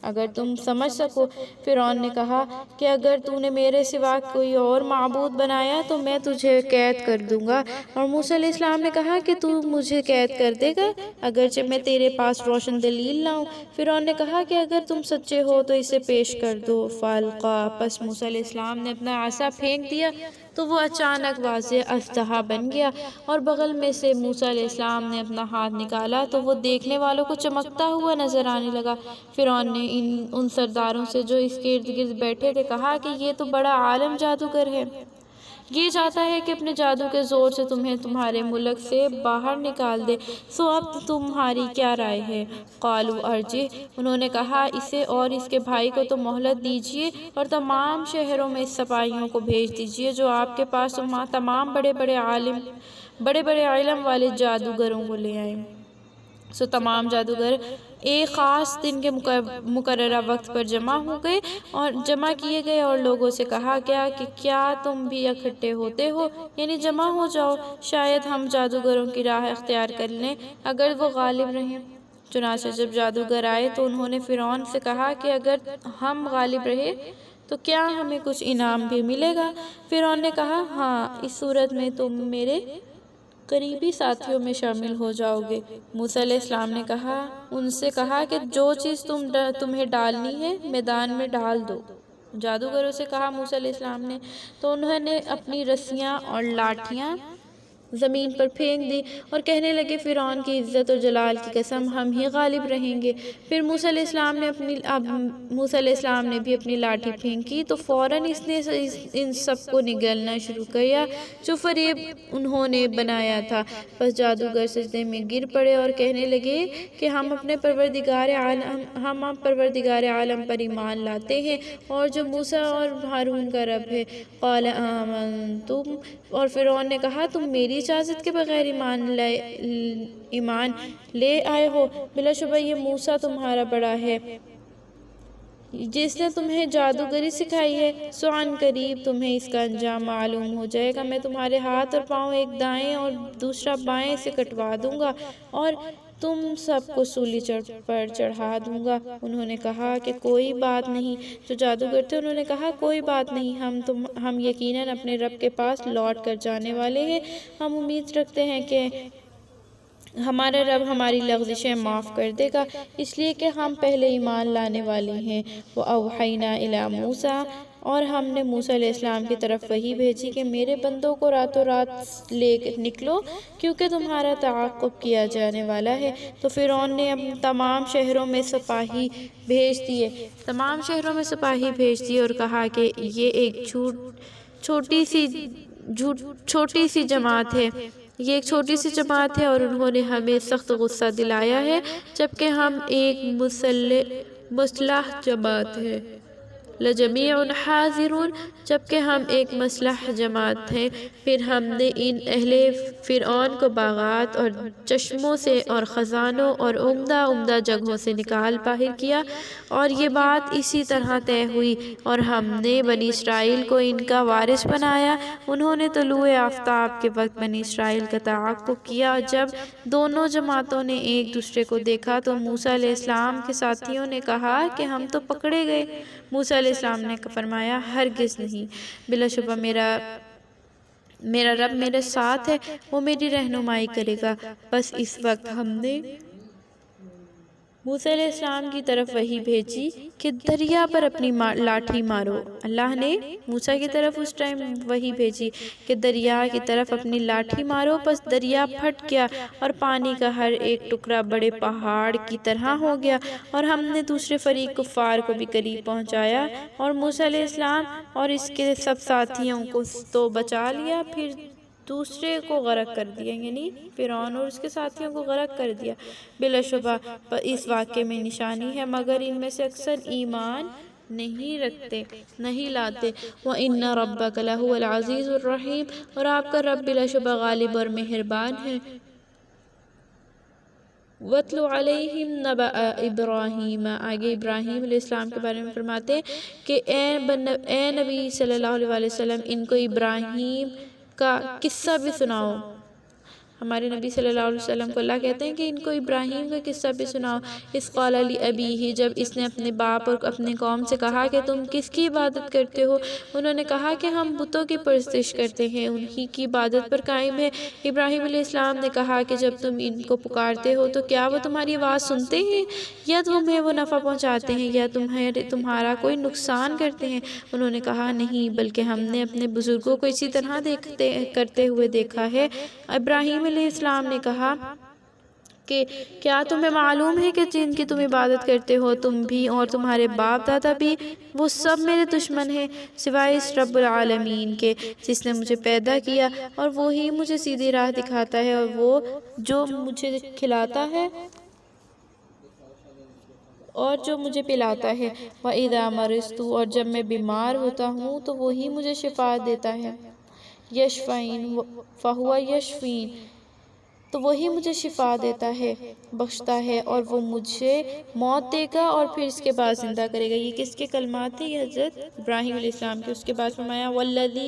اگر تم سمجھ سکو۔ فرعون نے کہا کہ اگر تو نے میرے سوا کوئی اور معبود بنایا تو میں تجھے قید کر دوں گا، اور موسیٰ علیہ السلام نے کہا کہ تو مجھے قید کر دے گا اگرچہ میں تیرے پاس روشن دلیل لاؤں۔ فرعون نے کہا کہ اگر تم سچے ہو تو اسے پیش کر دو۔ فَأَلْقَىٰ، پس موسیٰ علیہ السلام نے اپنا عصا پھینک دیا تو وہ اچانک واضح اژدہا بن گیا، اور بغل میں سے موسیٰ علیہ السلام نے اپنا ہاتھ نکالا تو وہ دیکھنے والوں کو چمکتا ہوا نظر آنے لگا۔ فرعون نے ان سرداروں سے جو اس کے ارد گرد بیٹھے تھے کہا کہ یہ تو بڑا عالم جادوگر ہے، یہ چاہتا ہے کہ اپنے جادو کے زور سے تمہیں تمہارے ملک سے باہر نکال دے، سو اب تمہاری کیا رائے ہے؟ قالوا ارجہ، انہوں نے کہا اسے اور اس کے بھائی کو تو مہلت دیجئے، اور تمام شہروں میں اس سپاہیوں کو بھیج دیجئے جو آپ کے پاس تمام بڑے بڑے علم والے جادوگروں کو لے آئیں۔ سو تمام جادوگر ایک خاص دن کے مقررہ وقت پر جمع کیے گئے اور لوگوں سے کہا گیا کہ کیا تم بھی اکٹھے ہوتے ہو، یعنی جمع ہو جاؤ، شاید ہم جادوگروں کی راہ اختیار کر لیں اگر وہ غالب رہیں۔ چنانچہ جب جادوگر آئے تو انہوں نے فرعون سے کہا کہ اگر ہم غالب رہے تو کیا ہمیں کچھ انعام بھی ملے گا؟ فرعون نے کہا ہاں، اس صورت میں تم میرے قریبی ساتھیوں میں شامل ہو جاؤ گے۔ موسیٰ علیہ السلام نے ان سے کہا کہ جو چیز تمہیں ڈالنی ہے میدان میں ڈال دو۔ جادوگروں سے کہا موسیٰ علیہ السلام نے، تو انہوں نے اپنی رسیاں اور لاٹھیاں زمین پر پھینک دی اور کہنے لگے فرعون کی عزت اور جلال کی قسم، ہم ہی غالب رہیں گے۔ پھر موسیٰ علیہ السلام نے بھی اپنی لاٹھی پھینکی تو فوراً اس نے ان سب کو نگلنا شروع کیا جو فریب انہوں نے بنایا تھا۔ پس جادوگر سجدے میں گر پڑے اور کہنے لگے کہ ہم پروردگار عالم پر ایمان لاتے ہیں اور جو موسیٰ اور ہارون کا رب ہے۔ قال آمنتم، اور فرعون نے کہا تم میری اجازت کے بغیر ایمان لے آئے ہو؟ بلا شبہ یہ موسیٰ تمہارا بڑا ہے جس نے تمہیں جادوگری سکھائی ہے، سو عن قریب تمہیں اس کا انجام معلوم ہو جائے گا۔ میں تمہارے ہاتھ اور پاؤں ایک دائیں اور دوسرا بائیں سے کٹوا دوں گا اور تم سب کو سولی پر چڑھا دوں گا۔ انہوں نے کہا کہ کوئی بات نہیں۔ جو جادوگر تھے انہوں نے کہا کوئی بات نہیں، ہم یقیناً اپنے رب کے پاس لوٹ کر جانے والے ہیں۔ ہم امید رکھتے ہیں کہ ہمارا رب ہماری لغزشیں معاف کر دے گا، اس لیے کہ ہم پہلے ایمان لانے والے ہیں۔ وَأَوْحَيْنَا إِلَىٰ مُوسَىٰ، اور ہم نے موسیٰ علیہ السلام کی طرف وحی بھیجی کہ میرے بندوں کو راتوں رات لے نکلو کیونکہ تمہارا تعاقب کیا جانے والا ہے۔ تو فرعون نے تمام شہروں میں سپاہی بھیج دیے اور کہا کہ یہ ایک چھوٹی سی جماعت ہے اور انہوں نے ہمیں سخت غصہ دلایا ہے جبکہ ہم ایک مسلح جماعت ہیں۔ لَجَمِيعٌ حَاذِرُونَ، جبکہ ہم ایک مسلح جماعت ہیں۔ پھر ہم نے ان اہل فرعون کو باغات اور چشموں سے اور خزانوں اور عمدہ جگہوں سے نکال باہر کیا، اور یہ بات اسی طرح طے ہوئی۔ اور ہم نے بنی اسرائیل کو ان کا وارث بنایا۔ انہوں نے طلوع آفتاب کے وقت بنی اسرائیل کا تعاقب کیا، اور جب دونوں جماعتوں نے ایک دوسرے کو دیکھا تو موسیٰ علیہ السلام کے ساتھیوں نے کہا کہ ہم تو پکڑے گئے۔ موسیٰ علیہ السلام نے فرمایا ہرگز نہیں، بلا شبہ میرا رب میرے ساتھ ہے، وہ میری رہنمائی کرے گا۔ بس اس وقت ہم نے موسیٰ علیہ السلام کی طرف وحی بھیجی کہ دریا پر اپنی لاٹھی مارو۔ اللہ نے موسیٰ کی طرف اس ٹائم وحی بھیجی کہ دریا کی طرف اپنی لاٹھی مارو، پس دریا پھٹ گیا اور پانی کا ہر ایک ٹکڑا بڑے پہاڑ کی طرح ہو گیا، اور ہم نے دوسرے فریق کفار کو بھی قریب پہنچایا اور موسیٰ علیہ السلام اور اس کے سب ساتھیوں کو تو بچا لیا، پھر دوسرے کو غرق کر دیا، یعنی فرعون اور اس کے ساتھیوں کو غرق کر دیا۔ بلا شبہ اس واقعے میں نشانی ہے، مگر ان میں سے اکثر ایمان نہیں لاتے۔ وَإِنَّ رَبَّكَ لَهُوَ الْعَزِيزُ الرَّحِيمُ، اور آپ کا رب بلا شبہ غالب اور مہربان ہے۔ وَاتْلُ عَلَيْهِمْ نَبَأَ إِبْرَاهِيمَ، آگے ابراہیم علیہ السلام کے بارے میں فرماتے ہیں کہ اے نبی صلی اللہ علیہ وسلم، ان کو ابراہیم کا قصہ بھی سناؤ۔ ہمارے نبی صلی اللہ علیہ وسلم کو اللہ کہتے ہیں کہ ان کو ابراہیم کا قصہ بھی سناؤ۔ اِذْ قَالَ لِأَبِيهِ، جب اس نے اپنے باپ اور اپنے قوم سے کہا کہ تم کس کی عبادت کرتے ہو؟ انہوں نے کہا کہ ہم بتوں کی پرستش کرتے ہیں، انہی کی عبادت پر قائم ہے۔ ابراہیم علیہ السلام نے کہا کہ جب تم ان کو پکارتے ہو تو کیا وہ تمہاری آواز سنتے ہیں، یا تمہیں وہ نفع پہنچاتے ہیں یا تمہارا کوئی نقصان کرتے ہیں؟ انہوں نے کہا نہیں، بلکہ ہم نے اپنے بزرگوں کو اسی طرح کرتے ہوئے دیکھا ہے۔ ابراہیم علیہ السلام نے کہا کہ کیا تمہیں معلوم ہے کہ جن کی تم عبادت کرتے ہو، تم بھی اور تمہارے باپ دادا بھی، وہ سب میرے دشمن ہیں سوائے اس رب العالمین کے جس نے مجھے پیدا کیا، اور وہی مجھے سیدھی راہ دکھاتا ہے، اور وہ جو مجھے کھلاتا ہے اور جو مجھے پلاتا ہے۔ وَإِذَا مَرِضْتُ، اور جب میں بیمار ہوتا ہوں تو وہی مجھے شفا دیتا ہے۔ یشفین فَهُوَ یشفین، تو وہی مجھے شفا دیتا ہے، بخشتا ہے، اور وہ مجھے موت دے گا اور پھر اس کے بعد زندہ کرے گا۔ یہ کس کے کلمات تھے؟ یہ حضرت ابراہیم علیہ السلام کے۔ اس کے بعد فرمایا وَالَّذِي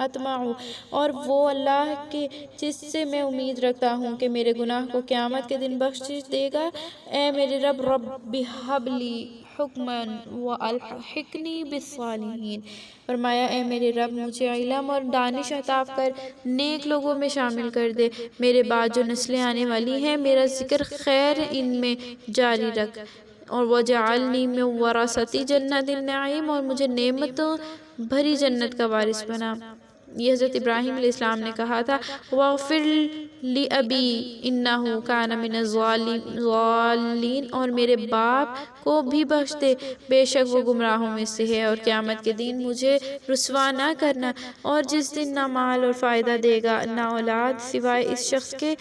أَطْمَعُ، اور وہ اللہ کے جس سے میں امید رکھتا ہوں کہ میرے گناہ کو قیامت کے دن بخش دے گا۔ اے میرے رب، رَبِّ هَبْ لِي حکما والحقنی بالصالحین۔ فرمایا اے میرے رب مجھے علم اور دانش عطا کر، نیک لوگوں میں شامل کر دے، میرے بعد جو نسلیں آنے والی ہیں میرا ذکر خیر ان میں جاری رکھ، اور وجعلنی من ورثۃ جنت النعیم، اور مجھے نعمتوں بھری جنت کا وارث بنا۔ یہ حضرت ابراہیم علیہ السلام نے کہا تھا وَاغْفِرْ لِأَبِي إِنَّهُ كَانَ مِنَ الضَّالِّينَ، اور میرے باپ کو بھی بخش دے، بے شک وہ گمراہوں میں سے ہے، اور قیامت کے دن مجھے رسوا نہ کرنا، اور جس دن نہ مال اور فائدہ دے گا نہ اولاد، سوائے اس شخص کے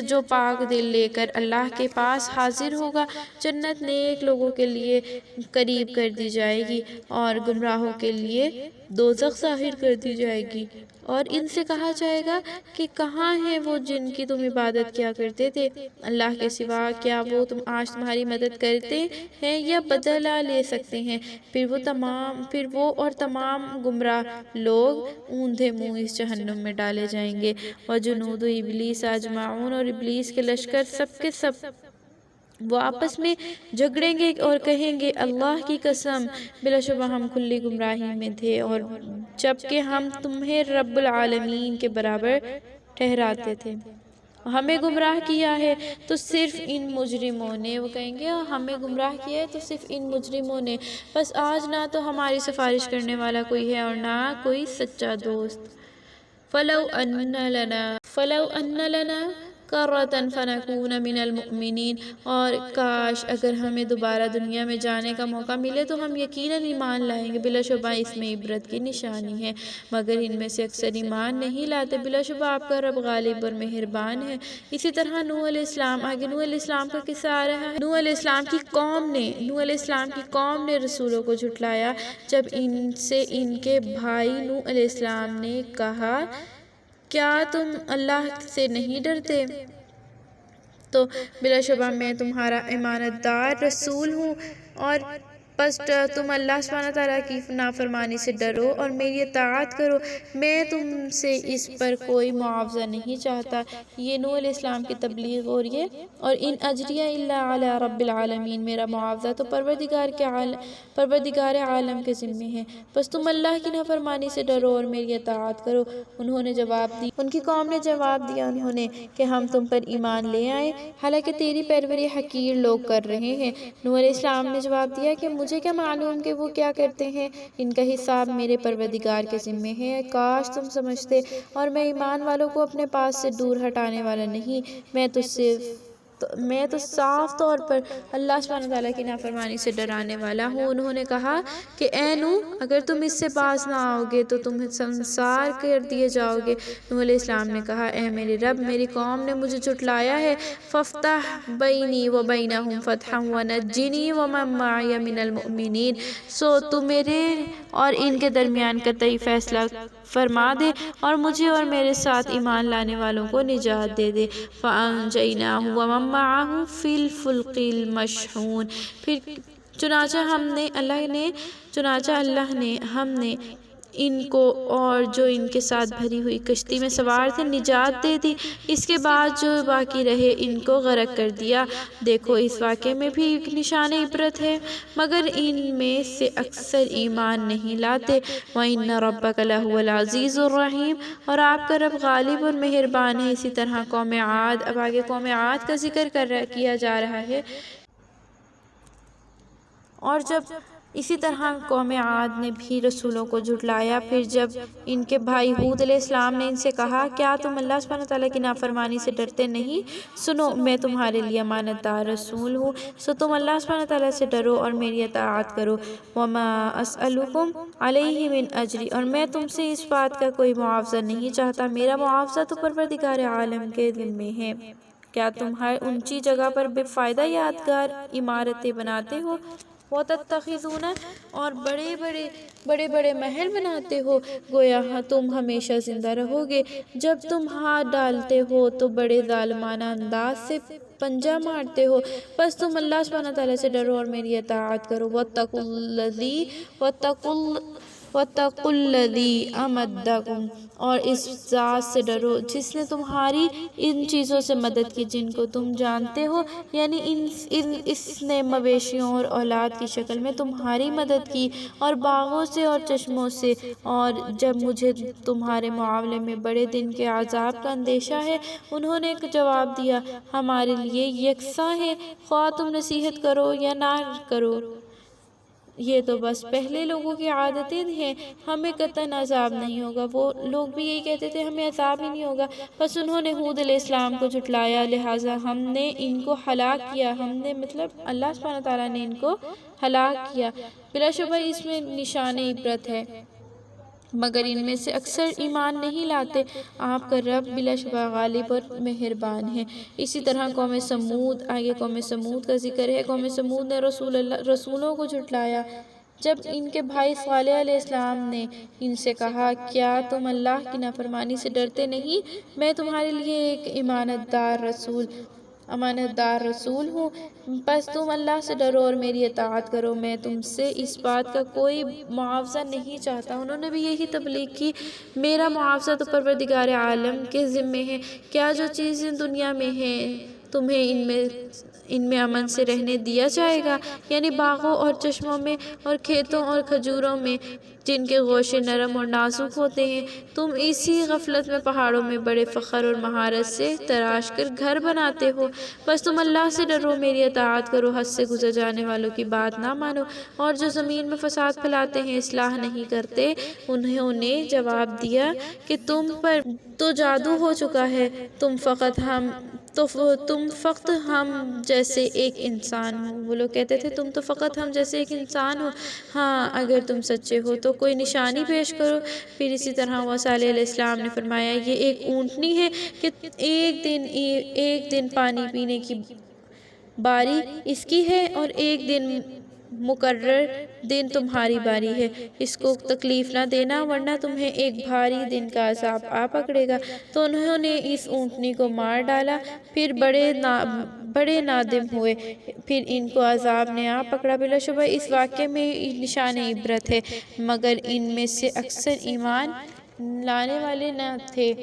جو پاک دل لے کر اللہ کے پاس حاضر ہوگا۔ جنت نیک لوگوں کے لیے قریب کر دی جائے گی اور گمراہوں کے لیے دوزخ ظاہر کر دی جائے گی، اور ان سے کہا جائے گا کہ کہاں ہیں وہ جن کی تم عبادت کیا کرتے تھے اللہ کے سوا، کیا وہ آج تمہاری مدد کرتے ہیں یا بدلہ لے سکتے ہیں؟ پھر وہ اور تمام گمراہ لوگ اوندھے منہ اس جہنم میں ڈالے جائیں گے۔ وجنود ابلیس اجمعون، اور ابلیس کے لشکر سب کے سب وہ آپس میں جھگڑیں گے اور کہیں گے اللہ کی قسم بلا شبہ ہم کھلی گمراہی میں تھے، اور جبکہ ہم تمہیں رب العالمین کے برابر ٹھہراتے تھے، ہمیں گمراہ کیا ہے تو صرف ان مجرموں نے، وہ کہیں گے ہمیں گمراہ کیا ہے تو صرف ان مجرموں نے، بس آج نہ تو ہماری سفارش کرنے والا کوئی ہے اور نہ کوئی سچا دوست۔ فَلَوْ أَنَّ لَنَا كَرَّةً فَنَكُونَ مِنَ الْمُؤْمِنِينَ، اور کاش اگر ہمیں دوبارہ دنیا میں جانے کا موقع ملے تو ہم یقیناً ایمان لائیں گے، بلا شبہ اس میں عبرت کی نشانی ہے، مگر ان میں سے اکثر ایمان نہیں لاتے، بلا شبہ آپ کا رب غالب اور مہربان ہے۔ اسی طرح نوح علیہ السلام، آگے نوح علیہ السلام کا قصہ آ رہا ہے۔ نوح علیہ السلام کی قوم نے رسولوں کو جھٹلایا، جب ان سے ان کے بھائی نوح علیہ السلام نے کہا کیا تم اللہ سے نہیں ڈرتے؟ تو بلا شبہ میں تمہارا امانت دار رسول ہوں، اور پس تم اللہ سبحانہ تعالیٰ کی نافرمانی سے ڈرو اور میری اطاعت کرو، میں تم سے اس پر کوئی معاوضہ نہیں چاہتا۔ یہ نوح علیہ السلام کی تبلیغ اور ان اجریہ الا علی رب العالمین، میرا معاوضہ تو پروردگار عالم کے ذمے ہے، بس تم اللہ کی نافرمانی سے ڈرو اور میری اطاعت کرو۔ ان کی قوم نے جواب دیا انہوں نے کہ ہم تم پر ایمان لے آئے، حالانکہ تیری پیروی حقیر لوگ کر رہے ہیں۔ نوح علیہ السلام نے جواب دیا کہ مجھے کیا معلوم کہ وہ کیا کرتے ہیں، ان کا حساب میرے پروردگار کے ذمے ہے، کاش تم سمجھتے، اور میں ایمان والوں کو اپنے پاس سے دور ہٹانے والا نہیں، میں تو صاف طور پر اللہ سبحانہ تعالیٰ کی نافرمانی سے ڈرانے والا ہوں۔ انہوں نے کہا کہ اے نوح اگر تم اس سے باز نہ آؤ گے تو تم سنسار کر دیے جاؤ گے۔ نوح علیہ السلام نے کہا اے میرے رب میری قوم نے مجھے جھٹلایا ہے، فافتح بینی و بینہم فتحا ونجنی ومن معی من المؤمنین، سو تو میرے اور ان کے درمیان قطعی فیصلہ فرما دے اور مجھے اور میرے ساتھ ایمان لانے والوں کو نجات دے دے۔ فَأَنجَيْنَاهُ وَمَن مَّعَهُ فِي الْفُلْكِ الْمَشْحُونِ، پھر چنانچہ اللہ نے ہم نے ان کو اور جو ان کے ساتھ بھری ہوئی کشتی میں سوار تھے نجات دے دی، اس کے بعد جو باقی رہے ان کو غرق کر دیا۔ دیکھو اس واقعے میں بھی ایک نشان عبرت ہے، مگر ان میں سے اکثر ایمان نہیں لاتے۔ وَإِنَّ رَبَّكَ لَهُوَ الْعَزِيزُ الرَّحِيمُ، اور آپ کا رب غالب اور مہربان ہے۔ اسی طرح قوم عاد، اب آگے قوم عاد کا ذکر کیا جا رہا ہے، اور جب اسی طرح قوم عاد نے بھی رسولوں کو جھٹلایا، پھر جب ان کے بھائی ہود علیہ السلام نے ان سے کہا کیا تم اللہ سبحانہ تعالیٰ کی نافرمانی سے ڈرتے نہیں؟ سنو میں تمہارے لیے امانت دار رسول ہوں، سو تم اللہ سبحانہ تعالیٰ سے ڈرو اور میری اطاعت کرو۔ وما اسألکم علیہ من اجر، اور میں تم سے اس بات کا کوئی معاوضہ نہیں چاہتا، میرا معاوضہ تو پروردگار عالم کے ذمے ہے۔ کیا تم ہر اونچی جگہ پر بے فائدہ یادگار عمارتیں بناتے ہو؟ وَتَتَّخِذُونَ، اور بڑے بڑے محل بناتے ہو، گویا تم ہمیشہ زندہ رہو گے، جب تم ہاتھ ڈالتے ہو تو بڑے ظالمانہ انداز سے پنجہ مارتے ہو، بس تم اللہ سبحانہ تعالیٰ سے ڈرو اور میری اطاعت کرو۔ واتقوا الذی امدکم، اور اس ذات سے ڈرو جس نے تمہاری ان چیزوں سے مدد کی جن کو تم جانتے ہو، یعنی اس نے مویشیوں اور اولاد کی شکل میں تمہاری مدد کی، اور باغوں سے اور چشموں سے۔ اور جب مجھے تمہارے معاملے میں بڑے دن کے عذاب کا اندیشہ ہے، انہوں نے جواب دیا، ہمارے لیے یکساں ہے، خواہ تم نصیحت کرو یا نہ کرو، یہ تو بس پہلے لوگوں کی عادتیں ہیں، ہمیں قطعاً عذاب نہیں ہوگا۔ وہ لوگ بھی یہی کہتے تھے، ہمیں عذاب ہی نہیں ہوگا۔ بس انہوں نے ہود علیہ السلام کو جھٹلایا، لہٰذا ہم نے ان کو ہلاک کیا۔ ہم نے مطلب اللہ سبحانہ تعالیٰ نے ان کو ہلاک کیا۔ بلا شبہ اس میں نشان عبرت ہے، مگر ان میں سے اکثر ایمان نہیں لاتے۔ آپ کا رب بلا شبہ غالب اور مہربان ہے۔ اسی طرح قوم سمود، آگے قوم سمود کا ذکر ہے۔ قوم سمود نے رسولوں کو جھٹلایا جب ان کے بھائی صالح علیہ السلام نے ان سے کہا، کیا تم اللہ کی نافرمانی سے ڈرتے نہیں؟ میں تمہارے لیے ایک امانت دار رسول ہوں، بس تم اللہ سے ڈرو اور میری اطاعت کرو، میں تم سے اس بات کا کوئی معاوضہ نہیں چاہتا۔ انہوں نے بھی یہی تبلیغ کی، میرا معاوضہ تو پروردگار عالم کے ذمے ہے، کیا جو چیزیں دنیا میں ہیں تمہیں ان میں امن سے رہنے دیا جائے گا، یعنی باغوں اور چشموں میں اور کھیتوں اور کھجوروں میں جن کے گوشے نرم اور نازک ہوتے ہیں۔ تم اسی غفلت میں پہاڑوں میں بڑے فخر اور مہارت سے تراش کر گھر بناتے ہو، بس تم اللہ سے ڈرو، میری اطاعت کرو، حد سے گزر جانے والوں کی بات نہ مانو، اور جو زمین میں فساد پھیلاتے ہیں، اصلاح نہیں کرتے۔ انہوں نے جواب دیا کہ تم پر تو جادو ہو چکا ہے، تم فقط ہم جیسے ایک انسان ہو۔ وہ لوگ کہتے تھے تم تو فقط ہم جیسے ایک انسان ہو، ہاں اگر تم سچے ہو تو کوئی نشانی پیش کرو۔ پھر اسی طرح وہ صالح علیہ السلام نے فرمایا، یہ ایک اونٹنی ہے کہ ایک دن پانی پینے کی باری اس کی ہے اور ایک دن مقرر دن تمہاری باری ہے، اس کو تکلیف نہ دینا ورنہ تمہیں ایک بھاری دن کا عذاب آ پکڑے گا۔ تو انہوں نے اس اونٹنی کو مار ڈالا، پھر بڑے نادم ہوئے، پھر ان کو عذاب نے آ پکڑا۔ بلا شبہ اس واقعے میں نشان عبرت ہے، مگر ان میں سے اکثر ایمان لانے والے نہ تھے۔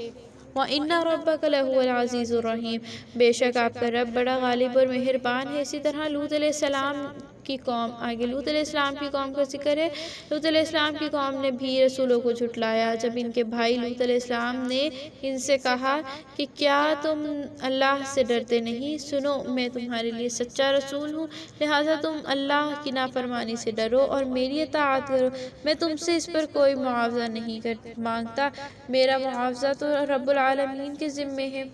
وَإِنَّ رَبَّكَ لَهُوَ الْعَزِيزُ الرَّحِيمُ، بے شک آپ کا رب بڑا غالب اور مہربان ہے۔ اسی طرح لوط علیہ السلام کی قوم، آگے لوط علیہ السلام کی قوم کا ذکر ہے۔ لوط علیہ السلام کی قوم نے بھی رسولوں کو جھٹلایا جب ان کے بھائی لوط علیہ السلام نے ان سے کہا کہ کیا تم اللہ سے ڈرتے نہیں؟ سنو، میں تمہارے لیے سچا رسول ہوں، لہٰذا تم اللہ کی نافرمانی سے ڈرو اور میری اطاعت کرو، میں تم سے اس پر کوئی معاوضہ نہیں مانگتا، میرا معاوضہ تو رب العالمین کے ذمے ہے۔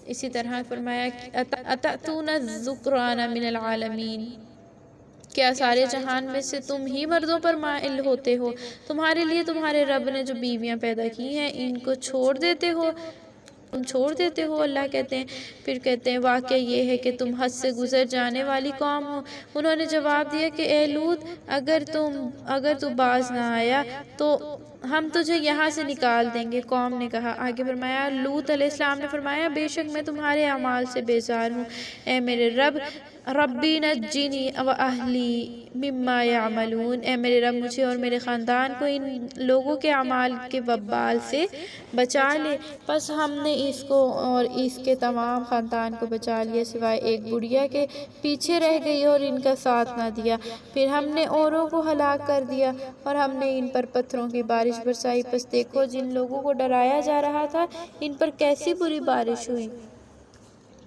اسی طرح فرمایا، اَتَأْتُونَ الذُّكْرَانَ مِنَ الْعَالَمِينَ، کیا سارے جہان میں سے تم ہی مردوں پر مائل ہوتے ہو؟ تمہارے لیے تمہارے رب نے جو بیویاں پیدا کی ہیں ان کو چھوڑ دیتے ہو؟ اللہ کہتے ہیں، پھر کہتے ہیں، واقعہ یہ ہے کہ تم حد سے گزر جانے والی قوم ہو۔ انہوں نے جواب دیا کہ اے لوط، اگر تو باز نہ آیا تو ہم تجھے یہاں سے نکال دیں گے۔ قوم نے کہا، آگے فرمایا، لوط علیہ السلام نے فرمایا، بے شک میں تمہارے اعمال سے بیزار ہوں، اے میرے ربی نجنی وأہلی مما یعملون، اے میرے رب مجھے اور میرے خاندان کو ان لوگوں کے اعمال کے وبال سے بچا لے۔ پس ہم نے اس کو اور اس کے تمام خاندان کو بچا لیا، سوائے ایک بڑھیا کے پیچھے رہ گئی اور ان کا ساتھ نہ دیا۔ پھر ہم نے اوروں کو ہلاک کر دیا اور ہم نے ان پر پتھروں کی بارش برسائی، پس دیکھو جن لوگوں کو ڈرایا جا رہا تھا ان پر کیسی بری بارش ہوئی۔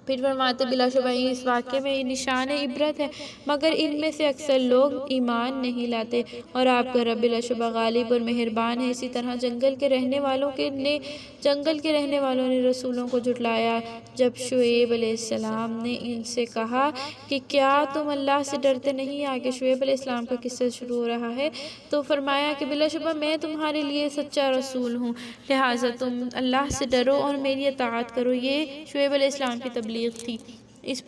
پھر فرماتے، بلا شبہ اس واقعے میں نشان عبرت ہے، مگر ان میں سے اکثر لوگ ایمان نہیں لاتے، اور آپ کا رب بلا شبہ غالب اور مہربان ہے۔ اسی طرح جنگل کے رہنے والوں نے رسولوں کو جھٹلایا جب شعیب علیہ السلام نے ان سے کہا کہ کیا تم اللہ سے ڈرتے نہیں؟ آگے شعیب علیہ السلام کا قصہ شروع ہو رہا ہے، تو فرمایا کہ بلا شبہ میں تمہارے لیے سچا رسول ہوں، لہٰذا تم اللہ سے ڈرو اور میری اطاعت کرو۔ یہ شعیب علیہ السلام کی تبلیغ تھی۔ اس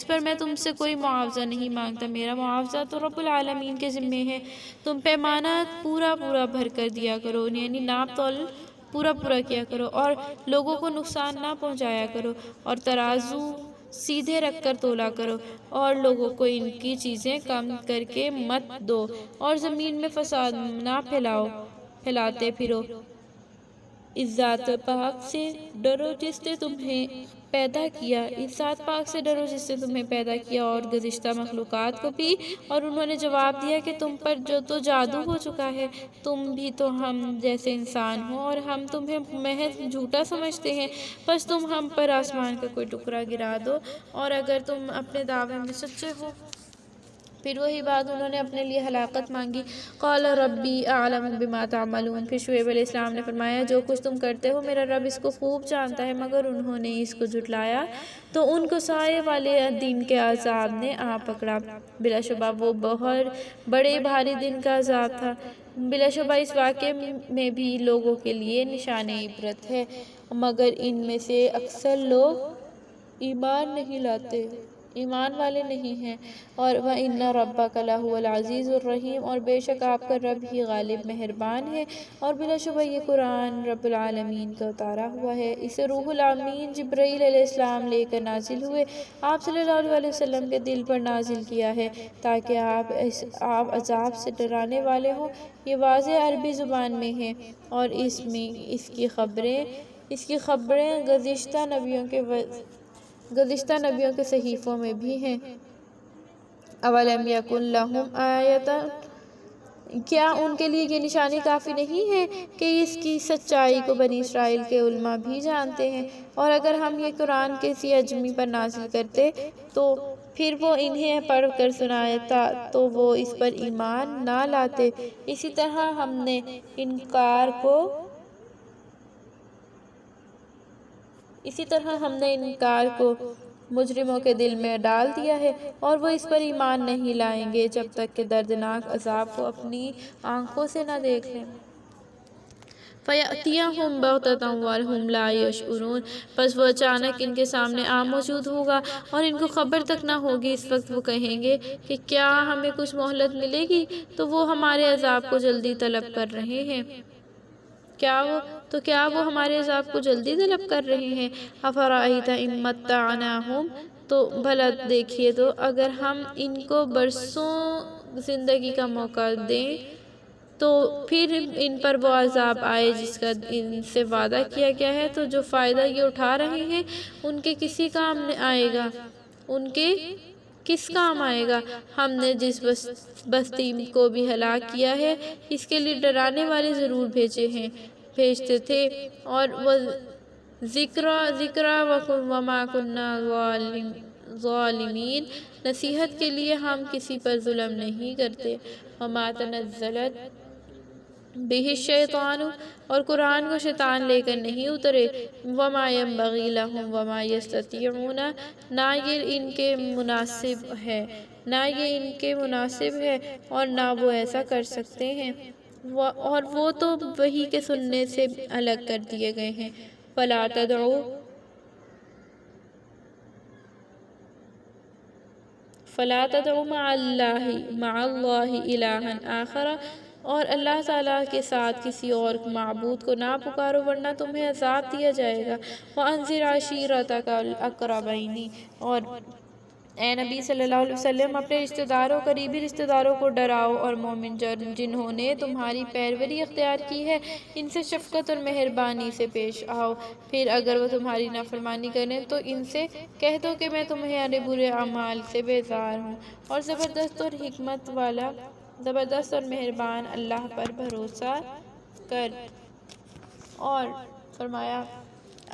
پر میں تم سے کوئی معاوضہ نہیں مانگتا، میرا معاوضہ تو رب العالمین کے ذمے ہے۔ تم پیمانہ پورا بھر کر دیا کرو، یعنی ناپ تول پورا کیا کرو، اور لوگوں کو نقصان نہ پہنچایا کرو، اور ترازو سیدھے رکھ کر تولا کرو، اور لوگوں کو ان کی چیزیں کم کر کے مت دو، اور زمین میں فساد نہ پھیلاتے پھرو۔ اس ذات پاک سے ڈرو جس نے تمہیں پیدا کیا، اس ذات پاک سے ڈرو جس نے تمہیں پیدا کیا اور گزشتہ مخلوقات کو بھی۔ اور انہوں نے جواب دیا کہ تم پر تو جادو ہو چکا ہے، تم بھی تو ہم جیسے انسان ہو، اور ہم تمہیں محض جھوٹا سمجھتے ہیں، بس تم ہم پر آسمان کا کوئی ٹکڑا گرا دو، اور اگر تم اپنے دعوے میں سچے ہو۔ پھر وہی بات انہوں نے اپنے لیے ہلاکت مانگی۔ قال ربی اعلم بما تعملون، پھر شعیب علیہ السلام نے فرمایا جو کچھ تم کرتے ہو میرا رب اس کو خوب جانتا ہے، مگر انہوں نے اس کو جھٹلایا تو ان کو سایے والے دن کے عذاب نے آ پکڑا۔ بلا شبہ وہ بہت بڑے بھاری دن کا عذاب تھا۔ بلا شبہ اس واقعے میں بھی لوگوں کے لیے نشان عبرت ہے، مگر ان میں سے اکثر لوگ ایمان والے نہیں ہیں۔ اور وَإِنَّ رَبَّكَ لَهُوَ الْعَزِيزُ الرَّحِيمُ، اور بے شک آپ کا رب ہی غالب مہربان ہے۔ اور بلا شبہ یہ قرآن رب العالمین کا اتارا ہوا ہے، اسے روح الامین جبرائیل علیہ السلام لے کر نازل ہوئے آپ صلی اللہ علیہ وسلم کے دل پر نازل کیا ہے تاکہ آپ عذاب سے ڈرانے والے ہوں۔ یہ واضح عربی زبان میں ہے، اور اس کی خبریں گزشتہ نبیوں کے صحیفوں میں بھی ہیں۔ اولم یکن لہم آیۃ، کیا ان کے لیے یہ نشانی کافی نہیں ہے کہ اس کی سچائی کو بنی اسرائیل کے علماء بھی جانتے ہیں؟ اور اگر ہم یہ قرآن کسی اجمی پر نازل کرتے تو پھر وہ انہیں پڑھ کر سناتا تو وہ اس پر ایمان نہ لاتے۔ اسی طرح ہم نے انکار کو مجرموں کے دل میں ڈال دیا ہے، اور وہ اس پر ایمان نہیں لائیں گے جب تک کہ دردناک عذاب کو اپنی آنکھوں سے نہ دیکھ لیں۔ فَيَأْتِيَهُمْ بَغْتَةً وَهُمْ لَا يَشْعُرُونَ، پس وہ اچانک ان کے سامنے آ موجود ہوگا اور ان کو خبر تک نہ ہوگی۔ اس وقت وہ کہیں گے کہ کیا ہمیں کچھ مہلت ملے گی؟ تو وہ ہمارے عذاب کو جلدی طلب کر رہے ہیں۔ کیا وہ ہمارے عذاب کو جلدی طلب کر رہے ہیں؟ اَفَرَأَيْتَ إِن مَّتَّعْنَاهُمْ، تو بھلا دیکھیے تو اگر ہم ان کو برسوں زندگی کا موقع دیں تو پھر ان پر وہ عذاب آئے جس کا ان سے وعدہ کیا گیا ہے، تو جو فائدہ یہ اٹھا رہے ہیں ان کے کس کام آئے گا؟ ہم نے جس بستی کو بھی ہلاک کیا ہے اس کے لیے ڈرانے والے ضرور بھیجتے تھے، اور وہ ذکرى وما كنا ظالمین، نصیحت کے لیے ہم کسی پر ظلم نہیں کرتے۔ وما تنزلت بہ الشیطان، اور قرآن کو شیطان لے کر نہیں اترے۔ وما ينبغی لہم وما یستطیعون، نہ یہ ان کے مناسب ہے اور نہ وہ ایسا کر سکتے ہیں، اور وہ تو وحی کے سننے سے الگ کر دیے گئے ہیں۔ فلا تدعوا مع اللہ الہا آخر، اور اللہ تعالیٰ کے ساتھ کسی اور معبود کو نہ پکارو ورنہ تمہیں عذاب دیا جائے گا۔ وَأَنذِرْ عَشِيرَتَكَ الْأَقْرَبِينَ، اور اے نبی صلی اللہ علیہ وسلم اپنے رشتہ داروں، قریبی رشتہ داروں کو ڈراؤ، اور مومن جنہوں نے تمہاری پیروی اختیار کی ہے ان سے شفقت اور مہربانی سے پیش آؤ۔ پھر اگر وہ تمہاری نافرمانی کریں تو ان سے کہہ دو کہ میں تمہارے برے اعمال سے بیزار ہوں، اور زبردست اور مہربان اللہ پر بھروسہ کر۔ اور فرمایا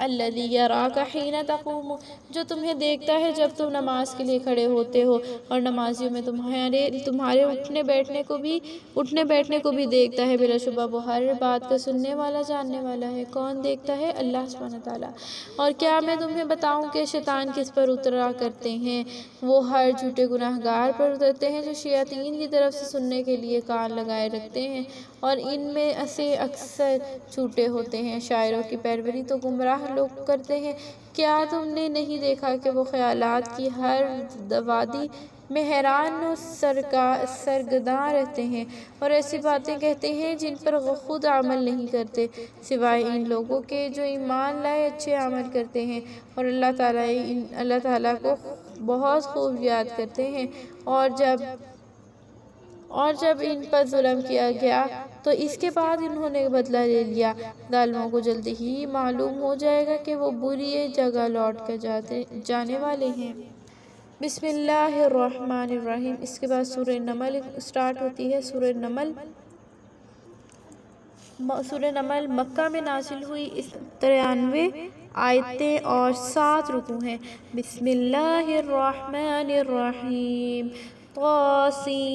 الذی یراک حین تقوم، جو تمہیں دیکھتا ہے جب تم نماز کے لیے کھڑے ہوتے ہو، اور نمازیوں میں تمہارے اٹھنے بیٹھنے کو بھی دیکھتا ہے۔ بلا شبہ وہ ہر بات کا سننے والا جاننے والا ہے۔ کون دیکھتا ہے؟ اللہ سبحانہ وتعالیٰ۔ اور کیا میں تمہیں بتاؤں کہ شیطان کس پر اترا کرتے ہیں؟ وہ ہر جھوٹے گناہ گار پر اترتے ہیں جو شیاطین کی طرف سے سننے کے لیے کان لگائے رکھتے ہیں، اور ان میں سے اکثر جھوٹے ہوتے ہیں۔ شاعروں کی پیروی تو گمراہ لوگ کرتے ہیں۔ کیا تم نے نہیں دیکھا کہ وہ خیالات کی ہر وادی میں حیران و سرگرداں رہتے ہیں اور ایسی باتیں کہتے ہیں جن پر خود عمل نہیں کرتے، سوائے ان لوگوں کے جو ایمان لائے اچھے عمل کرتے ہیں اور اللہ تعالیٰ کو بہت خوب یاد کرتے ہیں۔ اور جب ان پر ظلم کیا گیا تو اس کے بعد انہوں نے بدلہ لے لیا، ظالموں کو جلدی ہی معلوم ہو جائے گا کہ وہ بری جگہ لوٹ کر جانے والے ہیں۔ بسم اللہ الرحمن الرحیم۔ اس کے بعد سورہ نمل سٹارٹ ہوتی ہے۔ سورہ نمل مکہ میں نازل ہوئی، 93 آیتیں اور 7 رکوع ہیں۔ بسم اللہ الرحمن الرحیم۔ طاسین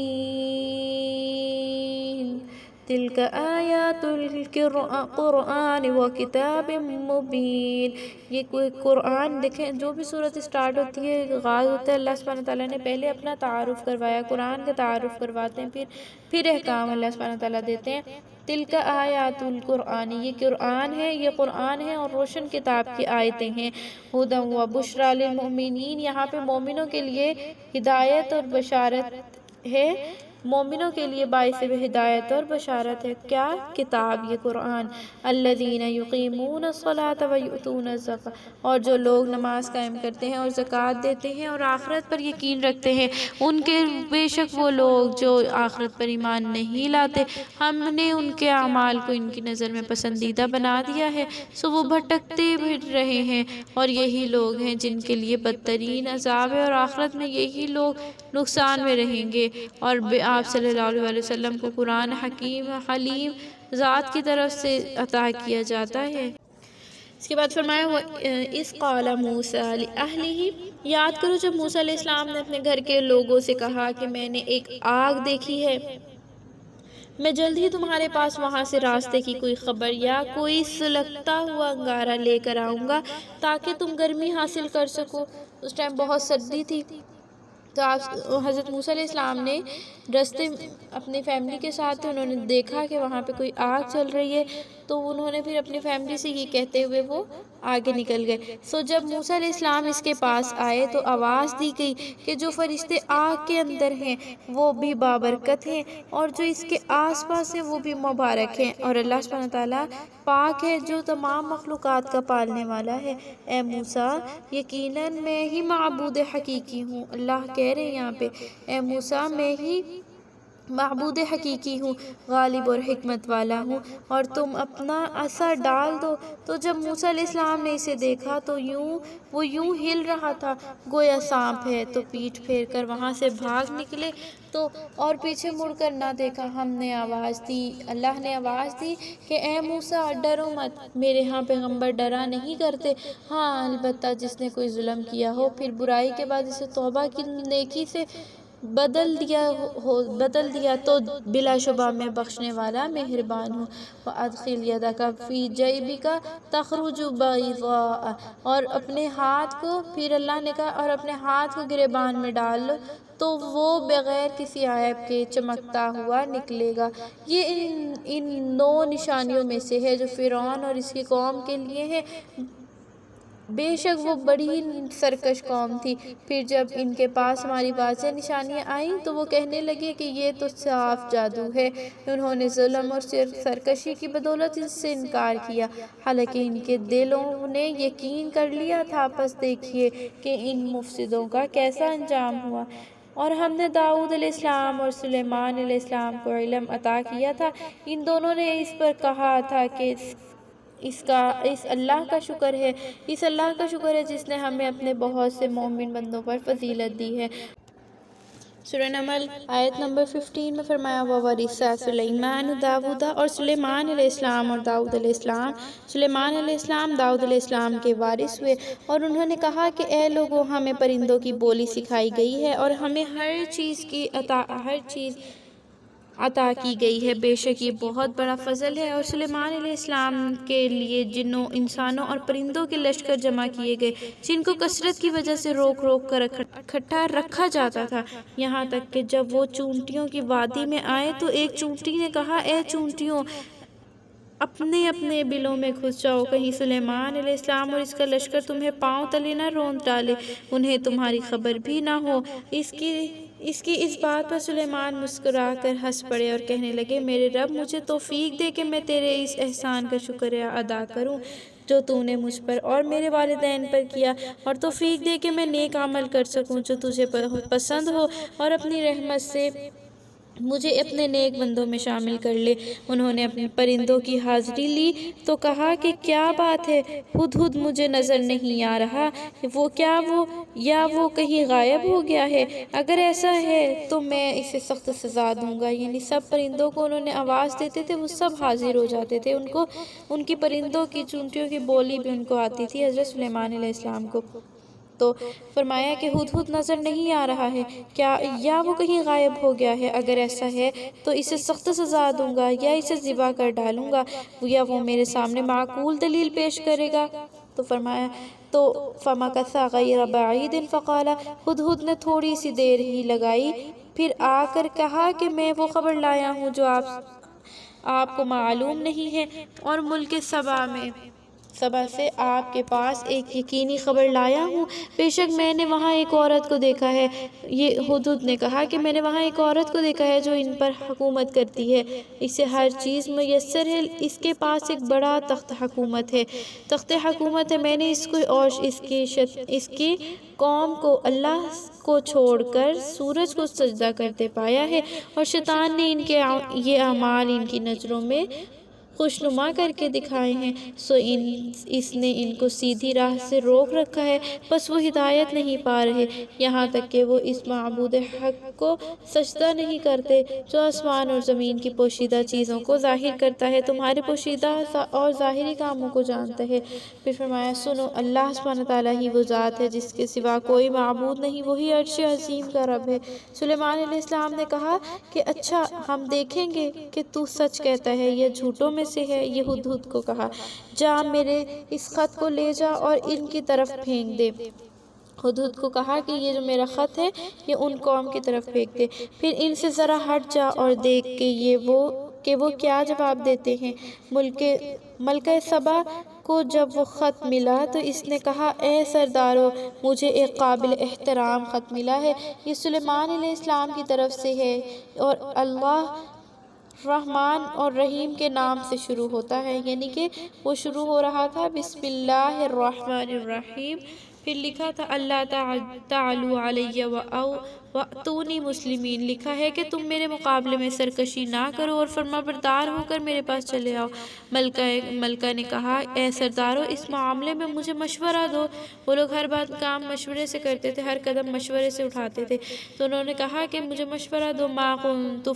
تلک آیات القرآن وکتاب مبین۔ یہ قرآن دیکھیں، جو بھی صورت سٹارٹ ہوتی ہے، آغاز ہوتا ہے، اللہ سبحانہ تعالیٰ نے پہلے اپنا تعارف کروایا، قرآن کا تعارف کرواتے ہیں، پھر احکام اللہ سبحانہ تعالیٰ دیتے ہیں۔ تلک آیات القرآن، یہ قرآن ہے، یہ قرآن ہے اور روشن کتاب کی آیتیں ہیں۔ ھدی و بشریٰ للمؤمنین، یہاں پہ مومنوں کے لیے ہدایت اور بشارت ہے، مومنوں کے لیے باعث ہدایت اور بشارت ہے۔ کیا کتاب؟ یہ قرآن۔ الذین یقیمون الصلاۃ ویؤتون الزکاۃ، اور جو لوگ نماز قائم کرتے ہیں اور زکوٰۃ دیتے ہیں اور آخرت پر یقین رکھتے ہیں، ان کے بے شک وہ لوگ جو آخرت پر ایمان نہیں لاتے، ہم نے ان کے اعمال کو ان کی نظر میں پسندیدہ بنا دیا ہے، سو وہ بھٹکتے پھر رہے ہیں، اور یہی لوگ ہیں جن کے لیے بدترین عذاب ہے، اور آخرت میں یہی لوگ نقصان میں رہیں گے۔ اور آپ صلی اللہ علیہ وسلم کو قرآن حلیم ذات کی طرف سے عطا کیا جاتا ہے۔ اس کے بعد فرمایا اذ قال موسیٰ لأہلہ، یاد کرو جب موسیٰ علیہ السلام نے اپنے گھر کے لوگوں سے کہا کہ میں نے ایک آگ دیکھی ہے، میں جلد ہی تمہارے پاس وہاں سے راستے کی کوئی خبر یا کوئی سلگتا ہوا انگارہ لے کر آؤں گا تاکہ تم گرمی حاصل کر سکو۔ اس ٹائم بہت سردی تھی، تو حضرت موسیٰ علیہ السلام نے راستے اپنی فیملی کے ساتھ انہوں نے دیکھا کہ وہاں پہ کوئی آگ چل رہی ہے، تو انہوں نے پھر اپنی فیملی سے یہ کہتے ہوئے وہ آگے نکل گئے۔ سو جب موسیٰ علیہ السلام اس کے پاس آئے تو آواز دی گئی کہ جو فرشتے آگ کے اندر ہیں وہ بھی بابرکت ہیں، اور جو اس کے آس پاس ہیں وہ بھی مبارک ہیں، اور اللہ سبحانہ تعالیٰ پاک ہے جو تمام مخلوقات کا پالنے والا ہے۔ اے موسیٰ، یقیناً میں ہی معبود حقیقی ہوں، اللہ کہہ رہے ہیں یہاں پہ، اے موسیٰ میں ہی معبود حقیقی ہوں، غالب اور حکمت والا ہوں، اور تم اپنا عصا ڈال دو۔ تو جب موسیٰ علیہ السلام نے اسے دیکھا تو وہ یوں ہل رہا تھا گویا سانپ ہے، تو پیٹھ پھیر کر وہاں سے بھاگ نکلے اور پیچھے مڑ کر نہ دیکھا۔ ہم نے آواز دی، اللہ نے آواز دی کہ اے موسیٰ ڈرو مت، میرے ہاں پیغمبر ڈرا نہیں کرتے، ہاں البتہ جس نے کوئی ظلم کیا ہو پھر برائی کے بعد اسے توبہ کی نیکی سے بدل دیا تو بلا شبہ میں بخشنے والا مہربان ہوں۔ وَأَدْخِلْ يَدَكَ فِي جَيْبِكَ تَخْرُجُ بَيْضَاءَ، اور اپنے ہاتھ کو، پھر اللہ نے کہا اور اپنے ہاتھ کو گریبان میں ڈال لو تو وہ بغیر کسی عیب کے چمکتا ہوا نکلے گا۔ یہ ان 9 نشانیوں میں سے ہے جو فرعون اور اس کی قوم کے لیے ہے، بے شک وہ بڑی سرکش قوم تھی۔ پھر جب ان کے پاس ہماری واضح نشانیاں آئیں تو وہ کہنے لگے کہ یہ تو صاف جادو ہے، انہوں نے ظلم اور سرکشی کی بدولت اس سے انکار کیا، حالانکہ ان کے دلوں نے یقین کر لیا تھا۔ پس دیکھیے کہ ان مفسدوں کا کیسا انجام ہوا۔ اور ہم نے داؤد علیہ السلام اور سلیمان علیہ السلام کو علم عطا کیا تھا، ان دونوں نے اس پر کہا تھا کہ اس اللہ کا شکر ہے جس نے ہمیں اپنے بہت سے مومن بندوں پر فضیلت دی ہے۔ سورہ نمل آیت نمبر 15 میں فرمایا وَوَرِثَ سُلَیمَانُ دَاوُودَ، اور سلیمان علیہ السلام اور داؤد علیہ السلام، سلیمان علیہ السلام داؤد علیہ السلام کے وارث ہوئے، اور انہوں نے کہا کہ اے لوگو، ہمیں پرندوں کی بولی سکھائی گئی ہے اور ہمیں ہر چیز عطا کی گئی ہے، بے شک یہ بہت بڑا فضل ہے۔ اور سلیمان علیہ السلام کے لیے جنوں، انسانوں اور پرندوں کے لشکر جمع کیے گئے جن کو کثرت کی وجہ سے روک روک کر اکٹھا رکھا جاتا تھا، یہاں تک کہ جب وہ چونٹیوں کی وادی میں آئے تو ایک چونٹی نے کہا اے چونٹیوں، اپنے اپنے بلوں میں گھس جاؤ، کہیں سلیمان علیہ السلام اور اس کا لشکر تمہیں پاؤں تلے نہ روند ڈالے، انہیں تمہاری خبر بھی نہ ہو۔ اس کی اس بات پر سلیمان مسکرا کر ہنس پڑے اور کہنے لگے، میرے رب، مجھے توفیق دے کہ میں تیرے اس احسان کا شکریہ ادا کروں جو تو نے مجھ پر اور میرے والدین پر کیا، اور توفیق دے کہ میں نیک عمل کر سکوں جو تجھے پسند ہو، اور اپنی رحمت سے مجھے اپنے نیک بندوں میں شامل کر لے۔ انہوں نے اپنے پرندوں کی حاضری لی تو کہا کہ کیا بات ہے، ہدہد مجھے نظر نہیں آ رہا، یا وہ کہیں غائب ہو گیا ہے؟ اگر ایسا ہے تو میں اسے سخت سزا دوں گا۔ یعنی سب پرندوں کو انہوں نے آواز دیتے تھے، وہ سب حاضر ہو جاتے تھے، ان کی پرندوں کی چونٹیوں کی بولی بھی ان کو آتی تھی حضرت سلیمان علیہ السلام کو۔ تو فرمایا کہ ہدہد نظر نہیں آ رہا ہے، یا وہ کہیں غائب ہو گیا ہے؟ اگر ایسا ہے تو اسے سخت سزا دوں گا، یا اسے ذبح کر ڈالوں گا، یا وہ میرے سامنے معقول دلیل پیش کرے گا۔ تو فرمایا تو فَمَكَثَ غَيْرَ بَعِيدٍ فَقَالَ، ہدہد نے تھوڑی سی دیر ہی لگائی، پھر آ کر کہا کہ میں وہ خبر لایا ہوں جو آپ کو معلوم نہیں ہے، اور ملک سبا سے آپ کے پاس ایک یقینی خبر لایا ہوں۔ بے شک میں نے وہاں ایک عورت کو دیکھا ہے، یہ ہدہد نے کہا کہ میں نے وہاں ایک عورت کو دیکھا ہے جو ان پر حکومت کرتی ہے، اسے ہر چیز میسر ہے، اس کے پاس ایک بڑا تخت حکومت ہے، میں نے اس کو اور اس کی قوم کو اللہ کو چھوڑ کر سورج کو سجدہ کرتے پایا ہے، اور شیطان نے ان کے یہ اعمال ان کی نظروں میں خوشنما کر کے دکھائے ہیں، سو اس نے ان کو سیدھی راہ سے روک رکھا ہے، بس وہ ہدایت نہیں پا رہے، یہاں تک کہ وہ اس معبود حق کو سجدہ نہیں کرتے جو آسمان اور زمین کی پوشیدہ چیزوں کو ظاہر کرتا ہے، تمہارے پوشیدہ اور ظاہری کاموں کو جانتا ہے۔ پھر فرمایا، سنو، اللہ سبحانہ تعالیٰ ہی وہ ذات ہے جس کے سوا کوئی معبود نہیں، وہی عرش عظیم کا رب ہے۔ سلیمان علیہ السلام نے کہا کہ اچھا، ہم دیکھیں گے کہ تو سچ کہتا ہے یا جھوٹوں میں سے ہے۔ یہ ہدہد کو کہا، جا میرے اس خط کو لے جا اور ان کی طرف پھینک دے۔ ہدہد کو کہا کہ یہ جو میرا خط ہے یہ ان قوم کی طرف پھینک دے، پھر ان سے ذرا ہٹ جا اور دیکھ کہ وہ کیا جواب دیتے ہیں۔ ملکہ سبا کو جب وہ خط ملا تو اس نے کہا، اے سردارو، مجھے ایک قابل احترام خط ملا ہے، یہ سلیمان علیہ السلام کی طرف سے ہے، اور اللہ رحمان اور رحیم کے نام سے شروع ہوتا ہے۔ یعنی کہ وہ شروع ہو رہا تھا بسم اللہ الرحمن الرحیم، پھر لکھا تھا اللہ تعالیٰ علیہ وَأْتُونِي مسلمین، لکھا ہے کہ تم میرے مقابلے میں سرکشی نہ کرو اور فرما بردار ہو کر میرے پاس چلے آؤ۔ ملکہ نے کہا، اے سردارو، اس معاملے میں مجھے مشورہ دو۔ وہ لوگ ہر بات کام مشورے سے کرتے تھے، ہر قدم مشورے سے اٹھاتے تھے، تو انہوں نے کہا کہ مجھے مشورہ دو۔ مَا كُنتُ